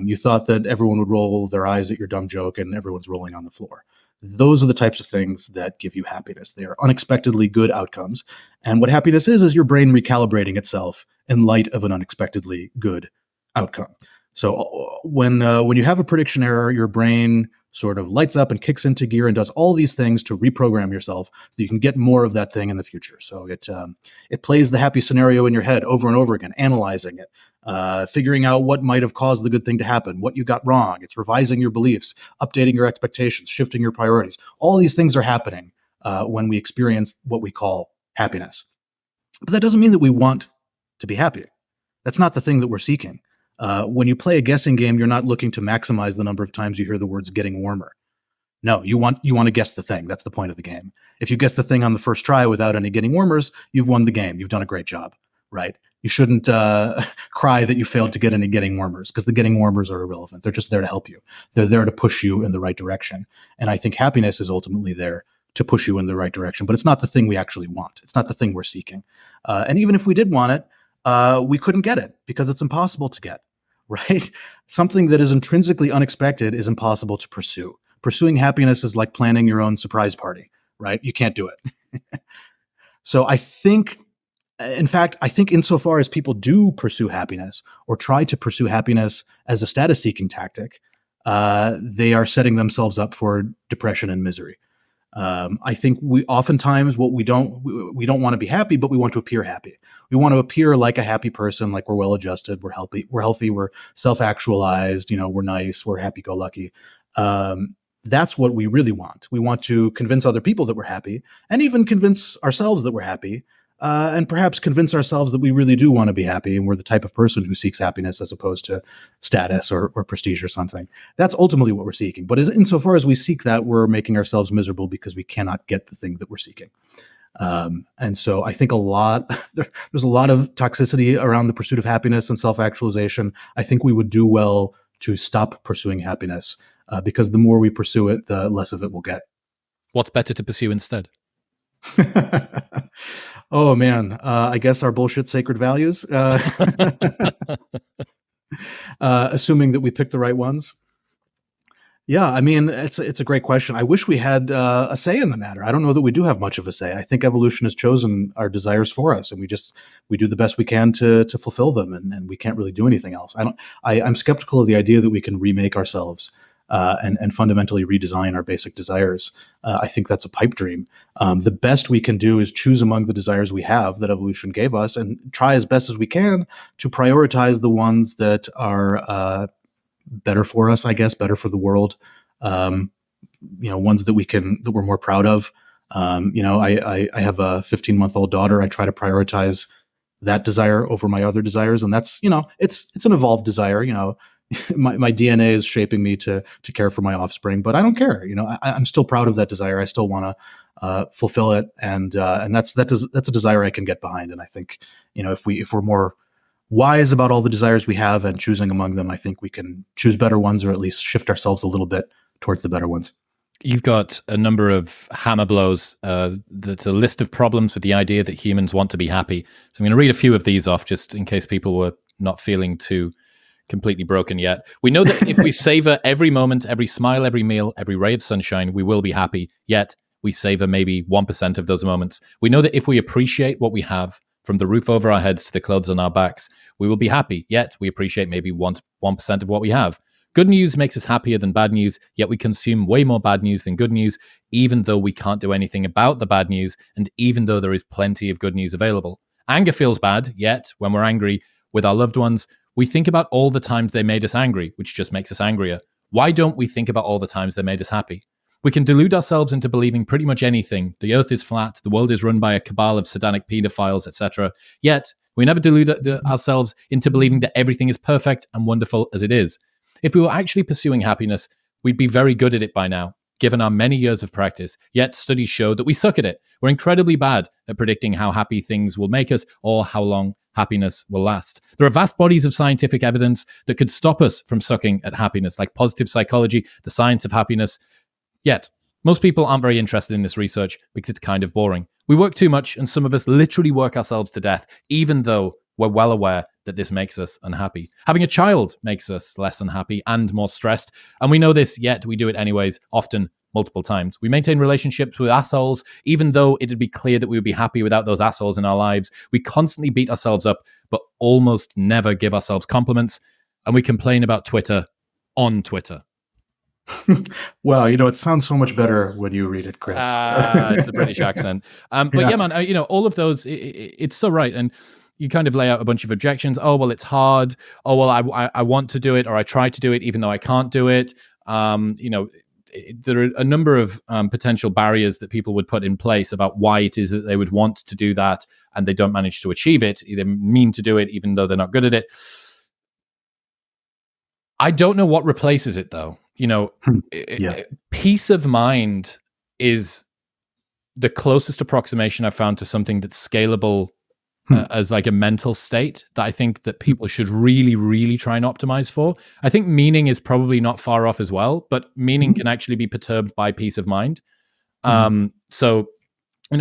You thought that everyone would roll their eyes at your dumb joke, and everyone's rolling on the floor. Those are the types of things that give you happiness. They are unexpectedly good outcomes. And what happiness is your brain recalibrating itself in light of an unexpectedly good outcome. So when you have a prediction error, your brain sort of lights up and kicks into gear and does all these things to reprogram yourself so you can get more of that thing in the future. So it plays the happy scenario in your head over and over again, analyzing it, figuring out what might have caused the good thing to happen, what you got wrong. It's revising your beliefs, updating your expectations, shifting your priorities. All these things are happening when we experience what we call happiness. But that doesn't mean that we want to be happy. That's not the thing that we're seeking. When you play a guessing game, you're not looking to maximize the number of times you hear the words getting warmer. No, you want to guess the thing. That's the point of the game. If you guess the thing on the first try without any getting warmers, you've won the game. You've done a great job, right? You shouldn't cry that you failed to get any getting warmers, because the getting warmers are irrelevant. They're just there to help you. They're there to push you in the right direction. And I think happiness is ultimately there to push you in the right direction, but it's not the thing we actually want. It's not the thing we're seeking. And even if we did want it, we couldn't get it because it's impossible to get. Right? Something that is intrinsically unexpected is impossible to pursue. Pursuing happiness is like planning your own surprise party, right? You can't do it. So I think insofar as people do pursue happiness or try to pursue happiness as a status-seeking tactic, they are setting themselves up for depression and misery. I think we oftentimes we don't want to be happy, but we want to appear happy. We want to appear like a happy person, like we're well-adjusted, we're healthy, we're self-actualized, we're nice, we're happy-go-lucky. That's what we really want. We want to convince other people that we're happy, and even convince ourselves that we're happy, and perhaps convince ourselves that we really do want to be happy, and we're the type of person who seeks happiness as opposed to status or prestige or something. That's ultimately what we're seeking. But insofar as we seek that, we're making ourselves miserable because we cannot get the thing that we're seeking. And so I think there's a lot of toxicity around the pursuit of happiness and self-actualization. I think we would do well to stop pursuing happiness, because the more we pursue it, the less of it we'll get. What's better to pursue instead? Oh man, I guess our bullshit sacred values, assuming that we pick the right ones. Yeah, I mean, it's a great question. I wish we had a say in the matter. I don't know that we do have much of a say. I think evolution has chosen our desires for us, and we do the best we can to fulfill them, and we can't really do anything else. I'm skeptical of the idea that we can remake ourselves and fundamentally redesign our basic desires. I think that's a pipe dream. The best we can do is choose among the desires we have that evolution gave us, and try as best as we can to prioritize the ones that are better for us, I guess, better for the world. Ones that we're more proud of. I have a 15-month-old daughter. I try to prioritize that desire over my other desires, and that's it's an evolved desire. My DNA is shaping me to care for my offspring, but I don't care. I'm still proud of that desire. I still want to fulfill it, and that's a desire I can get behind. And I think if we're more wise about all the desires we have and choosing among them, I think we can choose better ones, or at least shift ourselves a little bit towards the better ones. You've got a number of hammer blows. That's a list of problems with the idea that humans want to be happy. So I'm going to read a few of these off just in case people were not feeling too completely broken yet. We know that if we savor every moment, every smile, every meal, every ray of sunshine, we will be happy. Yet we savor maybe 1% of those moments. We know that if we appreciate what we have, from the roof over our heads to the clothes on our backs, we will be happy. Yet we appreciate maybe 1% of what we have. Good news makes us happier than bad news, yet we consume way more bad news than good news, even though we can't do anything about the bad news, and even though there is plenty of good news available. Anger feels bad, yet when we're angry with our loved ones, we think about all the times they made us angry, which just makes us angrier. Why don't we think about all the times they made us happy? We can delude ourselves into believing pretty much anything. The earth is flat, the world is run by a cabal of satanic pedophiles, etc. Yet, we never delude ourselves into believing that everything is perfect and wonderful as it is. If we were actually pursuing happiness, we'd be very good at it by now, given our many years of practice. Yet, studies show that we suck at it. We're incredibly bad at predicting how happy things will make us or how long happiness will last. There are vast bodies of scientific evidence that could stop us from sucking at happiness, like positive psychology, the science of happiness. Yet, Most people aren't very interested in this research because it's kind of boring. We work too much, and some of us literally work ourselves to death, even though we're well aware that this makes us unhappy. Having a child makes us less unhappy and more stressed, and we know this, yet we do it anyways, often multiple times. We maintain relationships with assholes, even though it'd be clear that we would be happy without those assholes in our lives. We constantly beat ourselves up, but almost never give ourselves compliments, and we complain about Twitter on Twitter. Wow, it sounds so much better when you read it, Chris. It's the British accent. But yeah, man, all of those, it's so right. And you kind of lay out a bunch of objections. Oh, well, it's hard. Oh, well, I want to do it, or I try to do it, even though I can't do it. There are a number of potential barriers that people would put in place about why it is that they would want to do that and they don't manage to achieve it. They mean to do it, even though they're not good at it. I don't know what replaces it, though. Peace of mind is the closest approximation I've found to something that's scalable as like a mental state that I think that people should really, really try and optimize for. I think meaning is probably not far off as well, but meaning can actually be perturbed by peace of mind. So,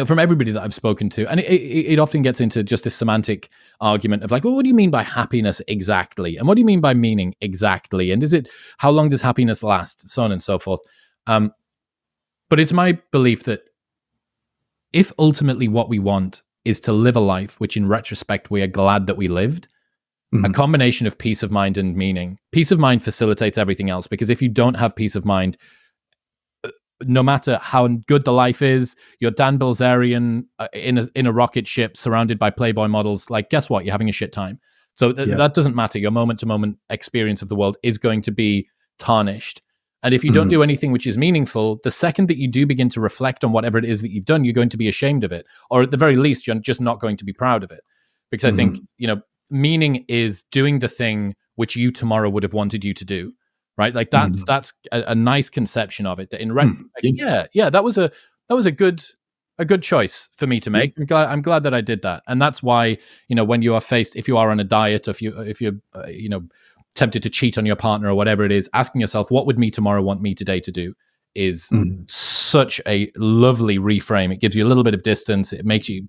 from everybody that I've spoken to, and it often gets into just this semantic argument of like, well, what do you mean by happiness exactly? And what do you mean by meaning exactly? And how long does happiness last? So on and so forth. But it's my belief that if ultimately what we want is to live a life which in retrospect we are glad that we lived, a combination of peace of mind and meaning. Peace of mind facilitates everything else, because if you don't have peace of mind, no matter how good the life is, you're Dan Bilzerian in a rocket ship surrounded by Playboy models, like, guess what? You're having a shit time. So that doesn't matter. Your moment-to-moment experience of the world is going to be tarnished. And if you don't do anything which is meaningful, the second that you do begin to reflect on whatever it is that you've done, you're going to be ashamed of it. Or at the very least, you're just not going to be proud of it. Because I think, meaning is doing the thing which you tomorrow would have wanted you to do. Right, like that's a nice conception of it. That in that was a good choice for me to make. I'm glad that I did that, and that's why when you are faced, if you are on a diet, if you're tempted to cheat on your partner or whatever it is, asking yourself, what would me tomorrow want me today to do, is such a lovely reframe. It gives you a little bit of distance. It makes you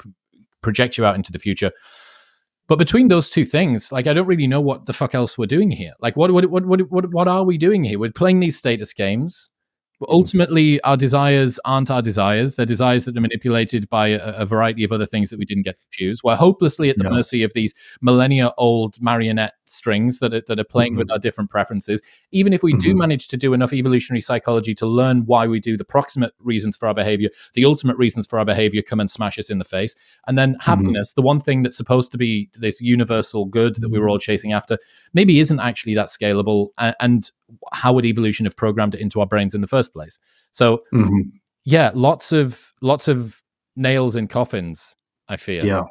project you out into the future. But between those two things, like, I don't really know what the fuck else we're doing here. Like, what are we doing here? We're playing these status games. But ultimately, our desires aren't our desires. They're desires that are manipulated by a variety of other things that we didn't get to choose. We're hopelessly at the mercy of these millennia-old marionette strings that are playing with our different preferences. Even if we do manage to do enough evolutionary psychology to learn why we do the proximate reasons for our behavior, the ultimate reasons for our behavior come and smash us in the face. And then happiness, the one thing that's supposed to be this universal good that we were all chasing after, maybe isn't actually that scalable. And how would evolution have programmed it into our brains in the first place? So lots of nails in coffins, I fear.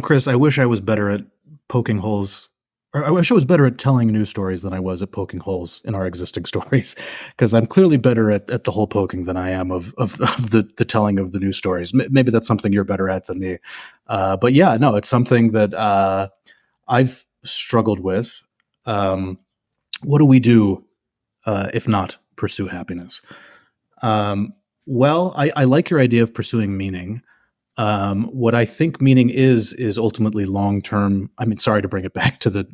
Chris, I wish I was better at poking holes, or I wish I was better at telling new stories than I was at poking holes in our existing stories, because I'm clearly better at the hole poking than I am of the telling of the new stories. Maybe that's something you're better at than me. But it's something that I've struggled with. What do we do if not pursue happiness? Well, I like your idea of pursuing meaning. What I think meaning is ultimately long-term. I mean, sorry to bring it back to the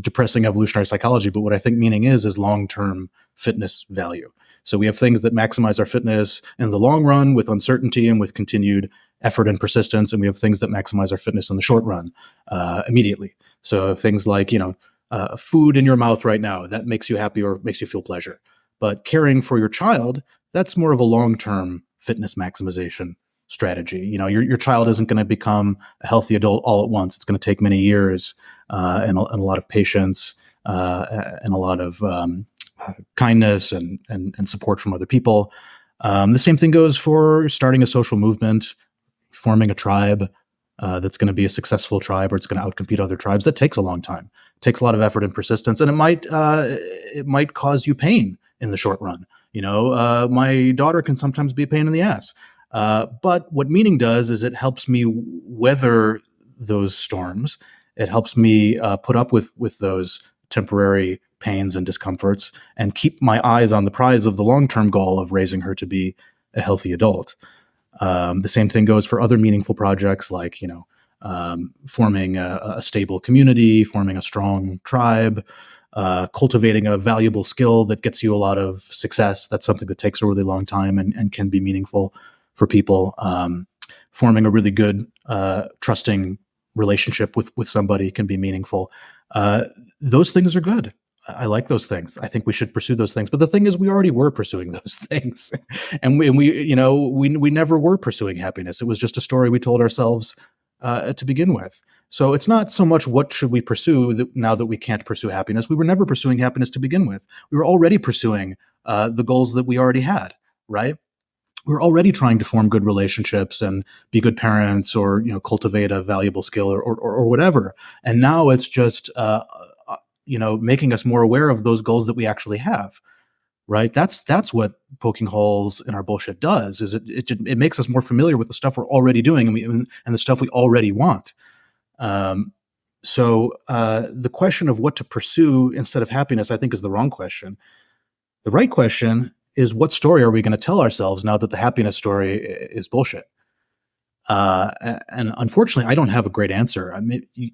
depressing evolutionary psychology, but what I think meaning is long-term fitness value. So we have things that maximize our fitness in the long run with uncertainty and with continued effort and persistence, and we have things that maximize our fitness in the short run immediately. So things like, food in your mouth right now, that makes you happy or makes you feel pleasure. But caring for your child, that's more of a long-term fitness maximization strategy. Your child isn't going to become a healthy adult all at once. It's going to take many years and a lot of patience and a lot of kindness and support from other people. The same thing goes for starting a social movement, forming a tribe that's going to be a successful tribe, or it's going to outcompete other tribes. That takes a long time. It takes a lot of effort and persistence, and it might cause you pain in the short run. My daughter can sometimes be a pain in the ass. But what meaning does is it helps me weather those storms. It helps me put up with those temporary pains and discomforts and keep my eyes on the prize of the long-term goal of raising her to be a healthy adult. The same thing goes for other meaningful projects like, forming a stable community, forming a strong tribe, cultivating a valuable skill that gets you a lot of success. That's something that takes a really long time and can be meaningful for people. Forming a really good, trusting relationship with somebody can be meaningful. Those things are good. I like those things. I think we should pursue those things. But the thing is, we already were pursuing those things, and we never were pursuing happiness. It was just a story we told ourselves to begin with. So it's not so much what should we pursue now that we can't pursue happiness. We were never pursuing happiness to begin with. We were already pursuing the goals that we already had, right? We were already trying to form good relationships and be good parents, or cultivate a valuable skill, or whatever. And now it's just making us more aware of those goals that we actually have, right? That's what poking holes in our bullshit does. Is it makes us more familiar with the stuff we're already doing, and the stuff we already want. So the question of what to pursue instead of happiness, I think, is the wrong question. The right question is, what story are we going to tell ourselves now that the happiness story is bullshit? And unfortunately, I don't have a great answer.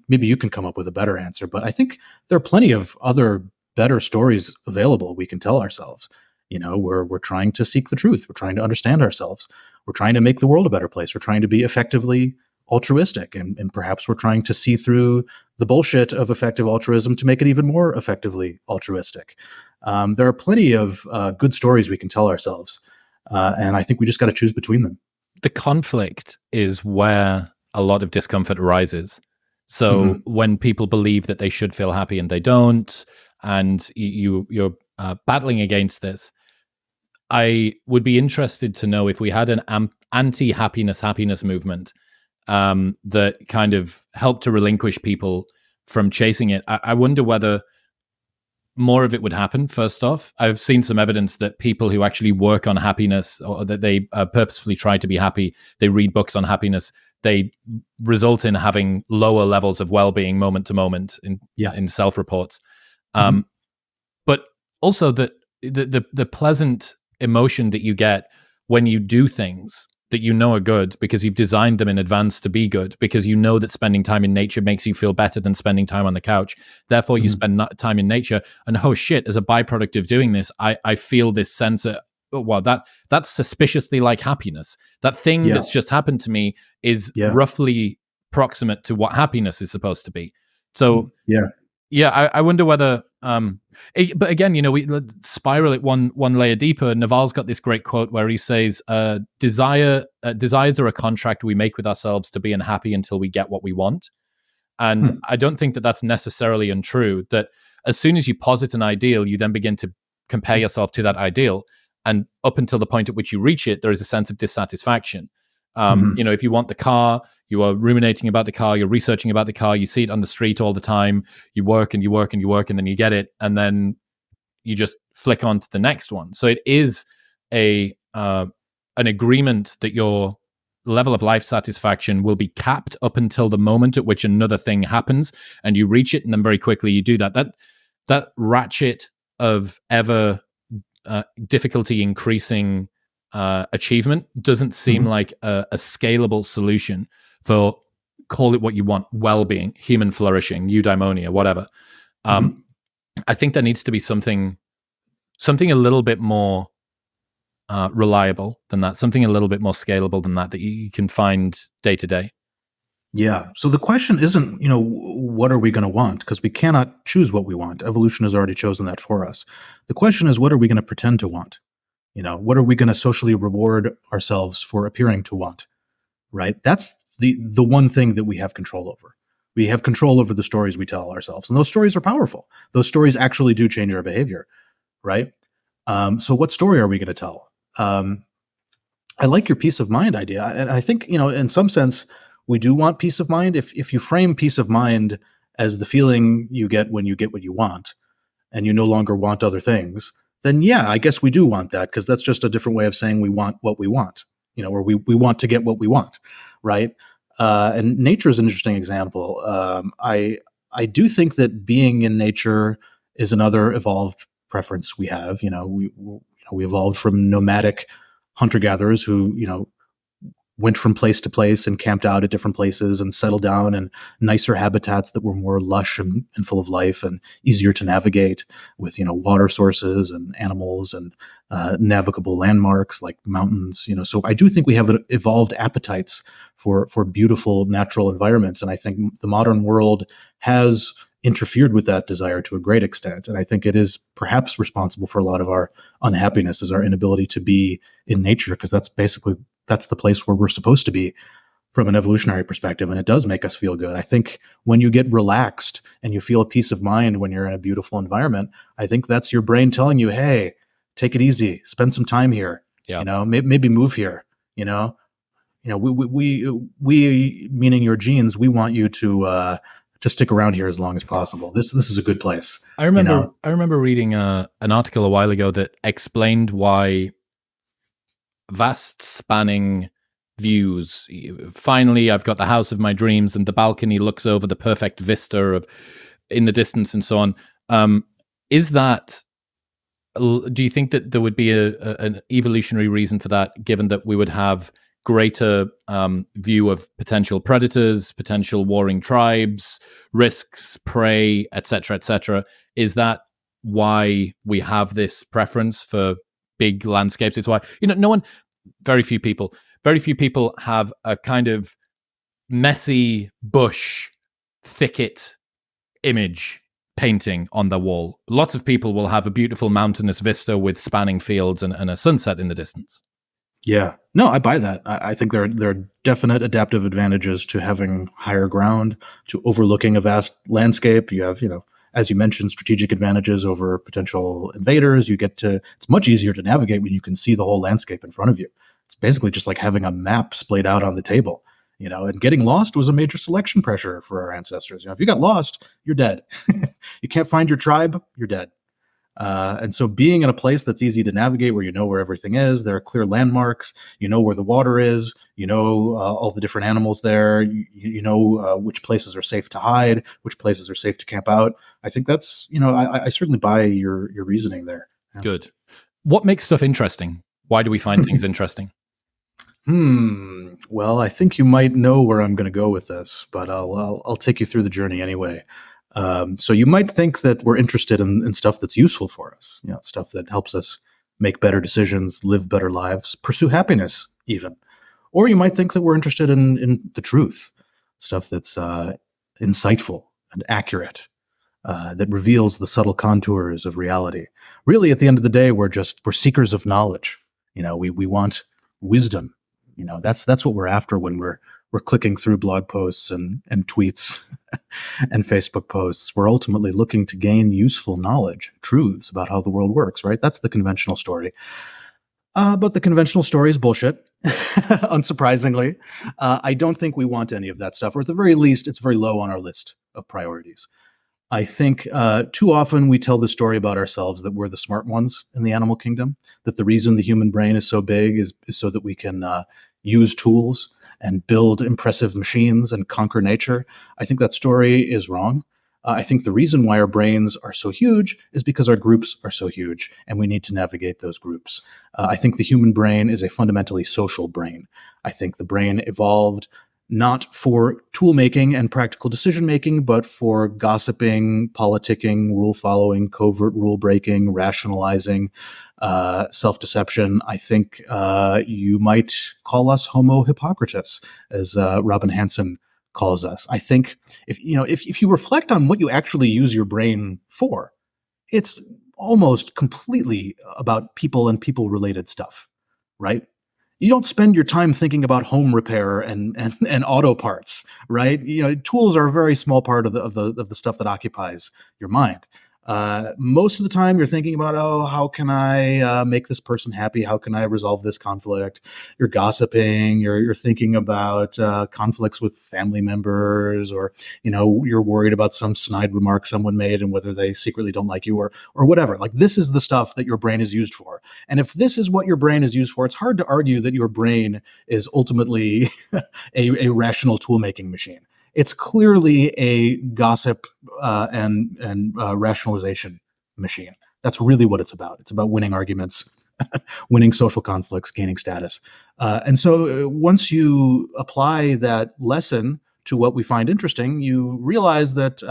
Maybe you can come up with a better answer, but I think there are plenty of other better stories available we can tell ourselves. We're trying to seek the truth. We're trying to understand ourselves. We're trying to make the world a better place. We're trying to be effectively altruistic, and perhaps we're trying to see through the bullshit of effective altruism to make it even more effectively altruistic. There are plenty of good stories we can tell ourselves, and I think we just got to choose between them. The conflict is where a lot of discomfort arises. So when people believe that they should feel happy and they don't, and you're battling against this, I would be interested to know if we had an anti-happiness movement that kind of helped to relinquish people from chasing it. I wonder whether more of it would happen. First off, I've seen some evidence that people who actually work on happiness, or that they purposefully try to be happy, they read books on happiness, they result in having lower levels of well-being moment to moment in self-reports. But also that the pleasant emotion that you get when you do things that you know are good because you've designed them in advance to be good, because you know that spending time in nature makes you feel better than spending time on the couch. Therefore, you spend time in nature, and oh shit, as a byproduct of doing this, I feel this sense of, oh, wow, that's suspiciously like happiness. That thing that's just happened to me is roughly proximate to what happiness is supposed to be. So I wonder whether, but again, we spiral it one layer deeper. Naval's got this great quote where he says, desires are a contract we make with ourselves to be unhappy until we get what we want. And I don't think that that's necessarily untrue, that as soon as you posit an ideal, you then begin to compare yourself to that ideal. And up until the point at which you reach it, there is a sense of dissatisfaction. If you want the car, you are ruminating about the car, you're researching about the car, you see it on the street all the time, you work and you work and you work, and then you get it, and then you just flick on to the next one. So it is an agreement that your level of life satisfaction will be capped up until the moment at which another thing happens and you reach it, and then very quickly you do that. That ratchet of ever difficulty increasing achievement doesn't seem like a scalable solution for, call it what you want, well-being, human flourishing, eudaimonia, whatever. I think there needs to be something a little bit more reliable than that, something a little bit more scalable than that you can find day to day. Yeah. So the question isn't, what are we going to want? Because we cannot choose what we want. Evolution has already chosen that for us. The question is, what are we going to pretend to want? What are we going to socially reward ourselves for appearing to want? Right? That's the one thing that we have control over. We have control over the stories we tell ourselves. And those stories are powerful. Those stories actually do change our behavior. Right? So what story are we going to tell? I like your peace of mind idea. And I think, in some sense, we do want peace of mind. If you frame peace of mind as the feeling you get when you get what you want, and you no longer want other things, then yeah, I guess we do want that, because that's just a different way of saying we want what we want, or we want to get what we want, right? And nature is an interesting example. I do think that being in nature is another evolved preference we have. We evolved from nomadic hunter-gatherers who, went from place to place and camped out at different places and settled down in nicer habitats that were more lush and full of life and easier to navigate with, water sources and animals and navigable landmarks like mountains. So I do think we have evolved appetites for beautiful natural environments. And I think the modern world has interfered with that desire to a great extent. And I think it is perhaps responsible for a lot of our unhappiness, is our inability to be in nature, because that's the place where we're supposed to be from an evolutionary perspective. And it does make us feel good. I think when you get relaxed and you feel a peace of mind when you're in a beautiful environment, I think that's your brain telling you, hey, take it easy, spend some time here, maybe move here, we meaning your genes, we want you to stick around here as long as possible. This is a good place. I remember reading an article a while ago that explained why vast spanning views. Finally, I've got the house of my dreams, and the balcony looks over the perfect vista of in the distance, and so on. Is that? Do you think that there would be an evolutionary reason for that, given that we would have greater view of potential predators, potential warring tribes, risks, prey, etc., etc.? Is that why we have this preference for big landscapes? It's why very few people have a kind of messy bush thicket image painting on their wall. Lots of people will have a beautiful mountainous vista with spanning fields and a sunset in the distance. Yeah, no, I buy that. I think there are definite adaptive advantages to having higher ground, to overlooking a vast landscape. You have, as you mentioned, strategic advantages over potential invaders. It's much easier to navigate when you can see the whole landscape in front of you. It's basically just like having a map splayed out on the table, and getting lost was a major selection pressure for our ancestors. If you got lost, you're dead. You can't find your tribe, you're dead. And so being in a place that's easy to navigate, where you know where everything is, there are clear landmarks, where the water is, all the different animals there, which places are safe to hide, which places are safe to camp out. I think that's, I certainly buy your reasoning there. Yeah. Good. What makes stuff interesting? Why do we find things interesting? Well, I think you might know where I'm going to go with this, but I'll take you through the journey anyway. So you might think that we're interested in stuff that's useful for us, stuff that helps us make better decisions, live better lives, pursue happiness even. Or you might think that we're interested in the truth, stuff that's insightful and accurate, that reveals the subtle contours of reality. Really, at the end of the day, we're seekers of knowledge. We want wisdom. That's what we're after when we're clicking through blog posts and tweets and Facebook posts. We're ultimately looking to gain useful knowledge, truths about how the world works, right? That's the conventional story. But the conventional story is bullshit, unsurprisingly. I don't think we want any of that stuff, or at the very least, it's very low on our list of priorities. I think too often we tell the story about ourselves that we're the smart ones in the animal kingdom, that the reason the human brain is so big is so that we can use tools and build impressive machines and conquer nature. I think that story is wrong. I think the reason why our brains are so huge is because our groups are so huge, and we need to navigate those groups. I think the human brain is a fundamentally social brain. I think the brain evolved not for tool making and practical decision making, but for gossiping, politicking, rule following, covert rule breaking, rationalizing, self-deception. I think you might call us Homo Hippocrates, as Robin Hanson calls us. I think if you reflect on what you actually use your brain for, it's almost completely about people and people-related stuff, right? You don't spend your time thinking about home repair and auto parts, right? Tools are a very small part of the stuff that occupies your mind. Most of the time you're thinking about, how can I make this person happy? How can I resolve this conflict? You're gossiping, you're thinking about conflicts with family members, or, you're worried about some snide remark someone made and whether they secretly don't like you or whatever. Like, this is the stuff that your brain is used for. And if this is what your brain is used for, it's hard to argue that your brain is ultimately a rational tool-making machine. It's clearly a gossip and rationalization machine. That's really what it's about. It's about winning arguments, winning social conflicts, gaining status. And so once you apply that lesson to what we find interesting, you realize that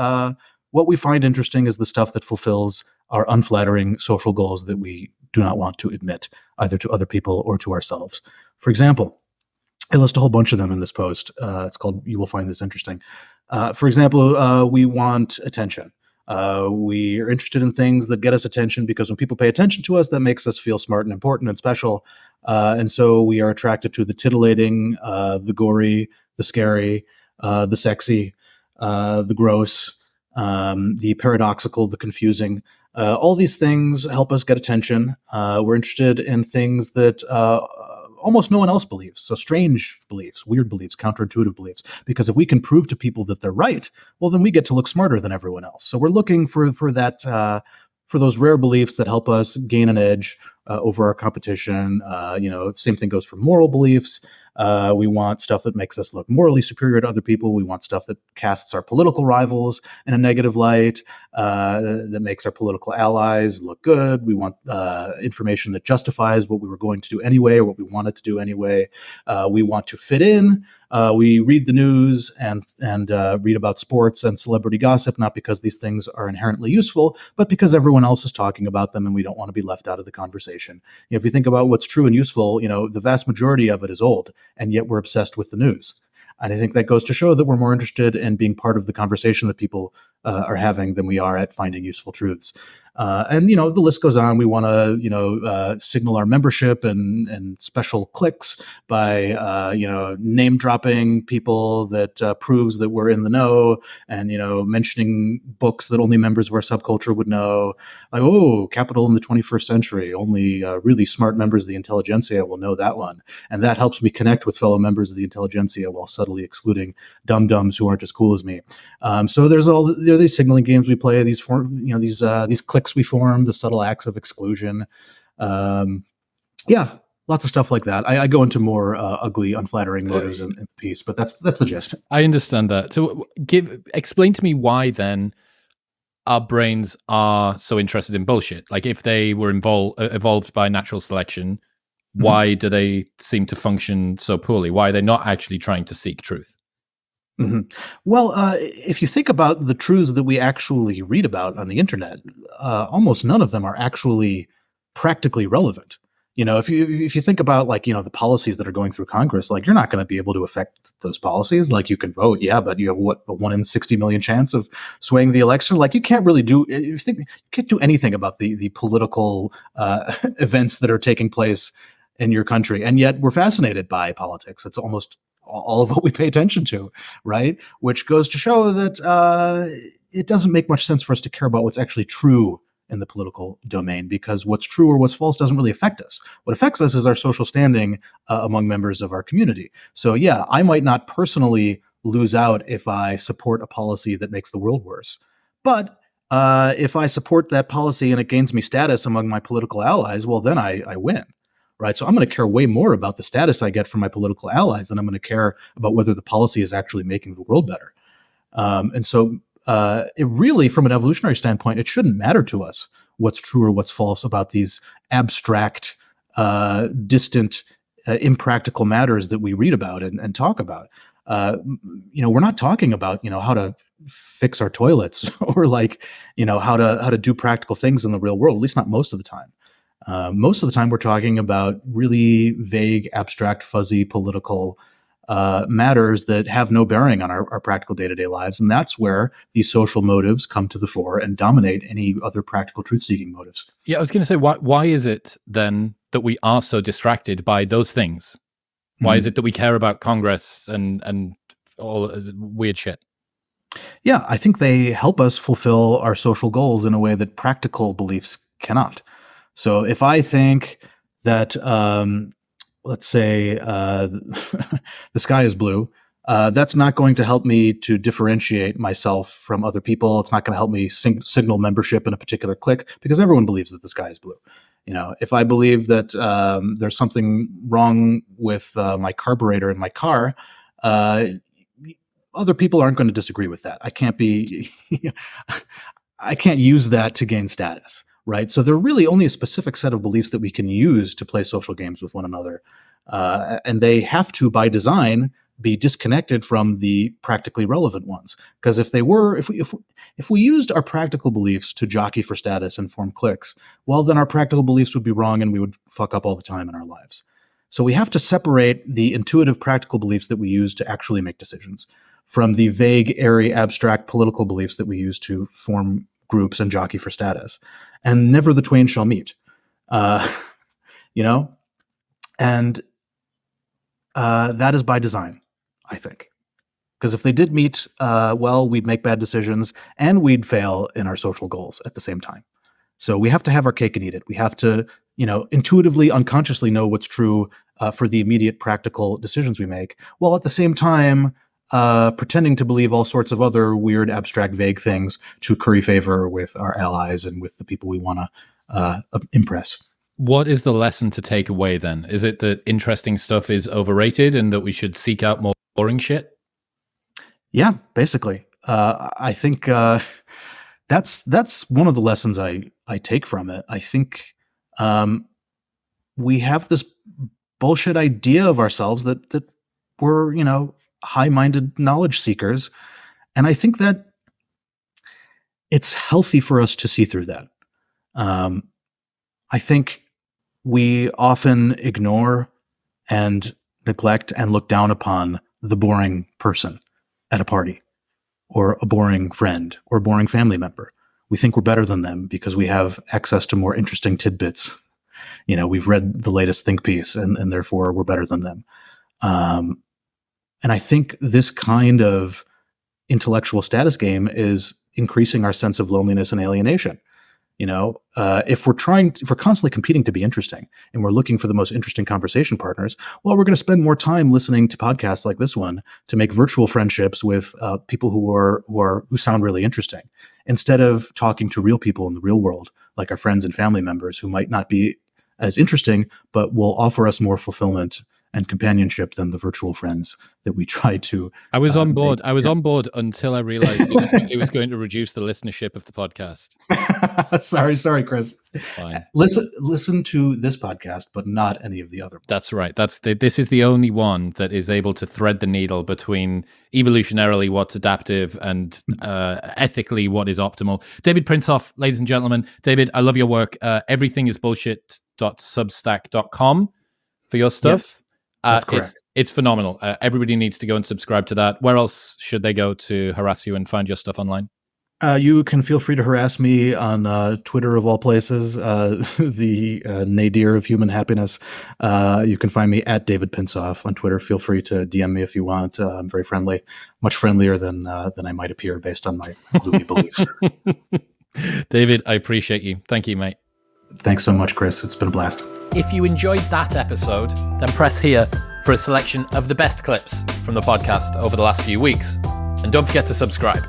what we find interesting is the stuff that fulfills our unflattering social goals that we do not want to admit either to other people or to ourselves. For example, I list a whole bunch of them in this post. It's called "You Will Find This Interesting." For example, we want attention. We are interested in things that get us attention because when people pay attention to us, that makes us feel smart and important and special. And so we are attracted to the titillating, the gory, the scary, the sexy, the gross, the paradoxical, the confusing. All these things help us get attention. We're interested in things that almost no one else believes. So strange beliefs, weird beliefs, counterintuitive beliefs. Because if we can prove to people that they're right, well, then we get to look smarter than everyone else. So we're looking for that for those rare beliefs that help us gain an edge over our competition. Same thing goes for moral beliefs. We want stuff that makes us look morally superior to other people. We want stuff that casts our political rivals in a negative light, that makes our political allies look good. We want information that justifies what we were going to do anyway, or what we wanted to do anyway. We want to fit in. We read the news and read about sports and celebrity gossip, not because these things are inherently useful, but because everyone else is talking about them and we don't want to be left out of the conversation. If you think about what's true and useful, the vast majority of it is old, and yet we're obsessed with the news. And I think that goes to show that we're more interested in being part of the conversation that people are having than we are at finding useful truths. The list goes on. We want to, signal our membership and special clicks by, name dropping people that proves that we're in the know, and, mentioning books that only members of our subculture would know. Like, oh, Capital in the 21st Century. Only really smart members of the intelligentsia will know that one. And that helps me connect with fellow members of the intelligentsia while subtly excluding dum-dums who aren't as cool as me. So there are these signaling games we play, these cliques we form, the subtle acts of exclusion. Lots of stuff like that. I go into more ugly, unflattering motives in the piece, but that's the gist. I understand that. So explain to me why then our brains are so interested in bullshit. Like if they were evolved by natural selection, why do they seem to function so poorly? Why are they not actually trying to seek truth? Mm-hmm. Well, if you think about the truths that we actually read about on the internet, almost none of them are actually practically relevant. If you think about the policies that are going through Congress, you're not going to be able to affect those policies. You can vote, yeah, but you have a 1 in 60 million chance of swaying the election. You can't really you can't do anything about the political events that are taking place in your country, and yet we're fascinated by politics. It's almost all of what we pay attention to, right? Which goes to show that it doesn't make much sense for us to care about what's actually true in the political domain, because what's true or what's false doesn't really affect us. What affects us is our social standing among members of our community. So yeah, I might not personally lose out if I support a policy that makes the world worse. But if I support that policy and it gains me status among my political allies, well, then I win. Right. So I'm going to care way more about the status I get from my political allies than I'm going to care about whether the policy is actually making the world better. And so it really, from an evolutionary standpoint, it shouldn't matter to us what's true or what's false about these abstract, distant, impractical matters that we read about and talk about. We're not talking about, how to fix our toilets or how to do practical things in the real world, at least not most of the time. Most of the time, we're talking about really vague, abstract, fuzzy political matters that have no bearing on our practical day-to-day lives. And that's where these social motives come to the fore and dominate any other practical truth-seeking motives. Yeah, I was going to say, why is it then that we are so distracted by those things? Why is it that we care about Congress and all weird shit? Yeah, I think they help us fulfill our social goals in a way that practical beliefs cannot. So if I think that, let's say, the sky is blue, that's not going to help me to differentiate myself from other people. It's not going to help me signal membership in a particular clique, because everyone believes that the sky is blue. If I believe that there's something wrong with my carburetor in my car, other people aren't going to disagree with that. I can't be I can't use that to gain status, right? So there are really only a specific set of beliefs that we can use to play social games with one another. And they have to, by design, be disconnected from the practically relevant ones. Because if we used our practical beliefs to jockey for status and form cliques, well, then our practical beliefs would be wrong and we would fuck up all the time in our lives. So we have to separate the intuitive practical beliefs that we use to actually make decisions from the vague, airy, abstract political beliefs that we use to form groups and jockey for status. And never the twain shall meet. You know? And that is by design, I think. Because if they did meet, well, we'd make bad decisions and we'd fail in our social goals at the same time. So we have to have our cake and eat it. We have to, intuitively, unconsciously know what's true for the immediate practical decisions we make, while at the same time pretending to believe all sorts of other weird, abstract, vague things to curry favor with our allies and with the people we want to impress. What is the lesson to take away then? Is it that interesting stuff is overrated and that we should seek out more boring shit? Yeah, basically. I think that's one of the lessons I take from it. I think we have this bullshit idea of ourselves that we're, high-minded knowledge seekers. And I think that it's healthy for us to see through that. I think we often ignore and neglect and look down upon the boring person at a party, or a boring friend, or a boring family member. We think we're better than them because we have access to more interesting tidbits. We've read the latest think piece and therefore we're better than them. And I think this kind of intellectual status game is increasing our sense of loneliness and alienation. If we're constantly competing to be interesting and we're looking for the most interesting conversation partners, well, we're going to spend more time listening to podcasts like this one to make virtual friendships with people who sound really interesting, instead of talking to real people in the real world, like our friends and family members who might not be as interesting, but will offer us more fulfillment and companionship than the virtual friends that we try to. I was on board. I was on board until I realized it was going to reduce the listenership of the podcast. Sorry, Chris. It's fine. Listen to this podcast, but not any of the other ones. That's right. This is the only one that is able to thread the needle between evolutionarily what's adaptive and ethically what is optimal. David Pinsof, ladies and gentlemen. David, I love your work. everythingisbullshit.substack.com for your stuff. Yes. That's correct. It's phenomenal. Everybody needs to go and subscribe to that. Where else should they go to harass you and find your stuff online? You can feel free to harass me on Twitter, of all places, the nadir of human happiness. You can find me at David Pinsof on Twitter. Feel free to DM me if you want. I'm very friendly, much friendlier than I might appear based on my gloomy beliefs. David, I appreciate you. Thank you, mate. Thanks so much, Chris. It's been a blast. If you enjoyed that episode, then press here for a selection of the best clips from the podcast over the last few weeks. And don't forget to subscribe.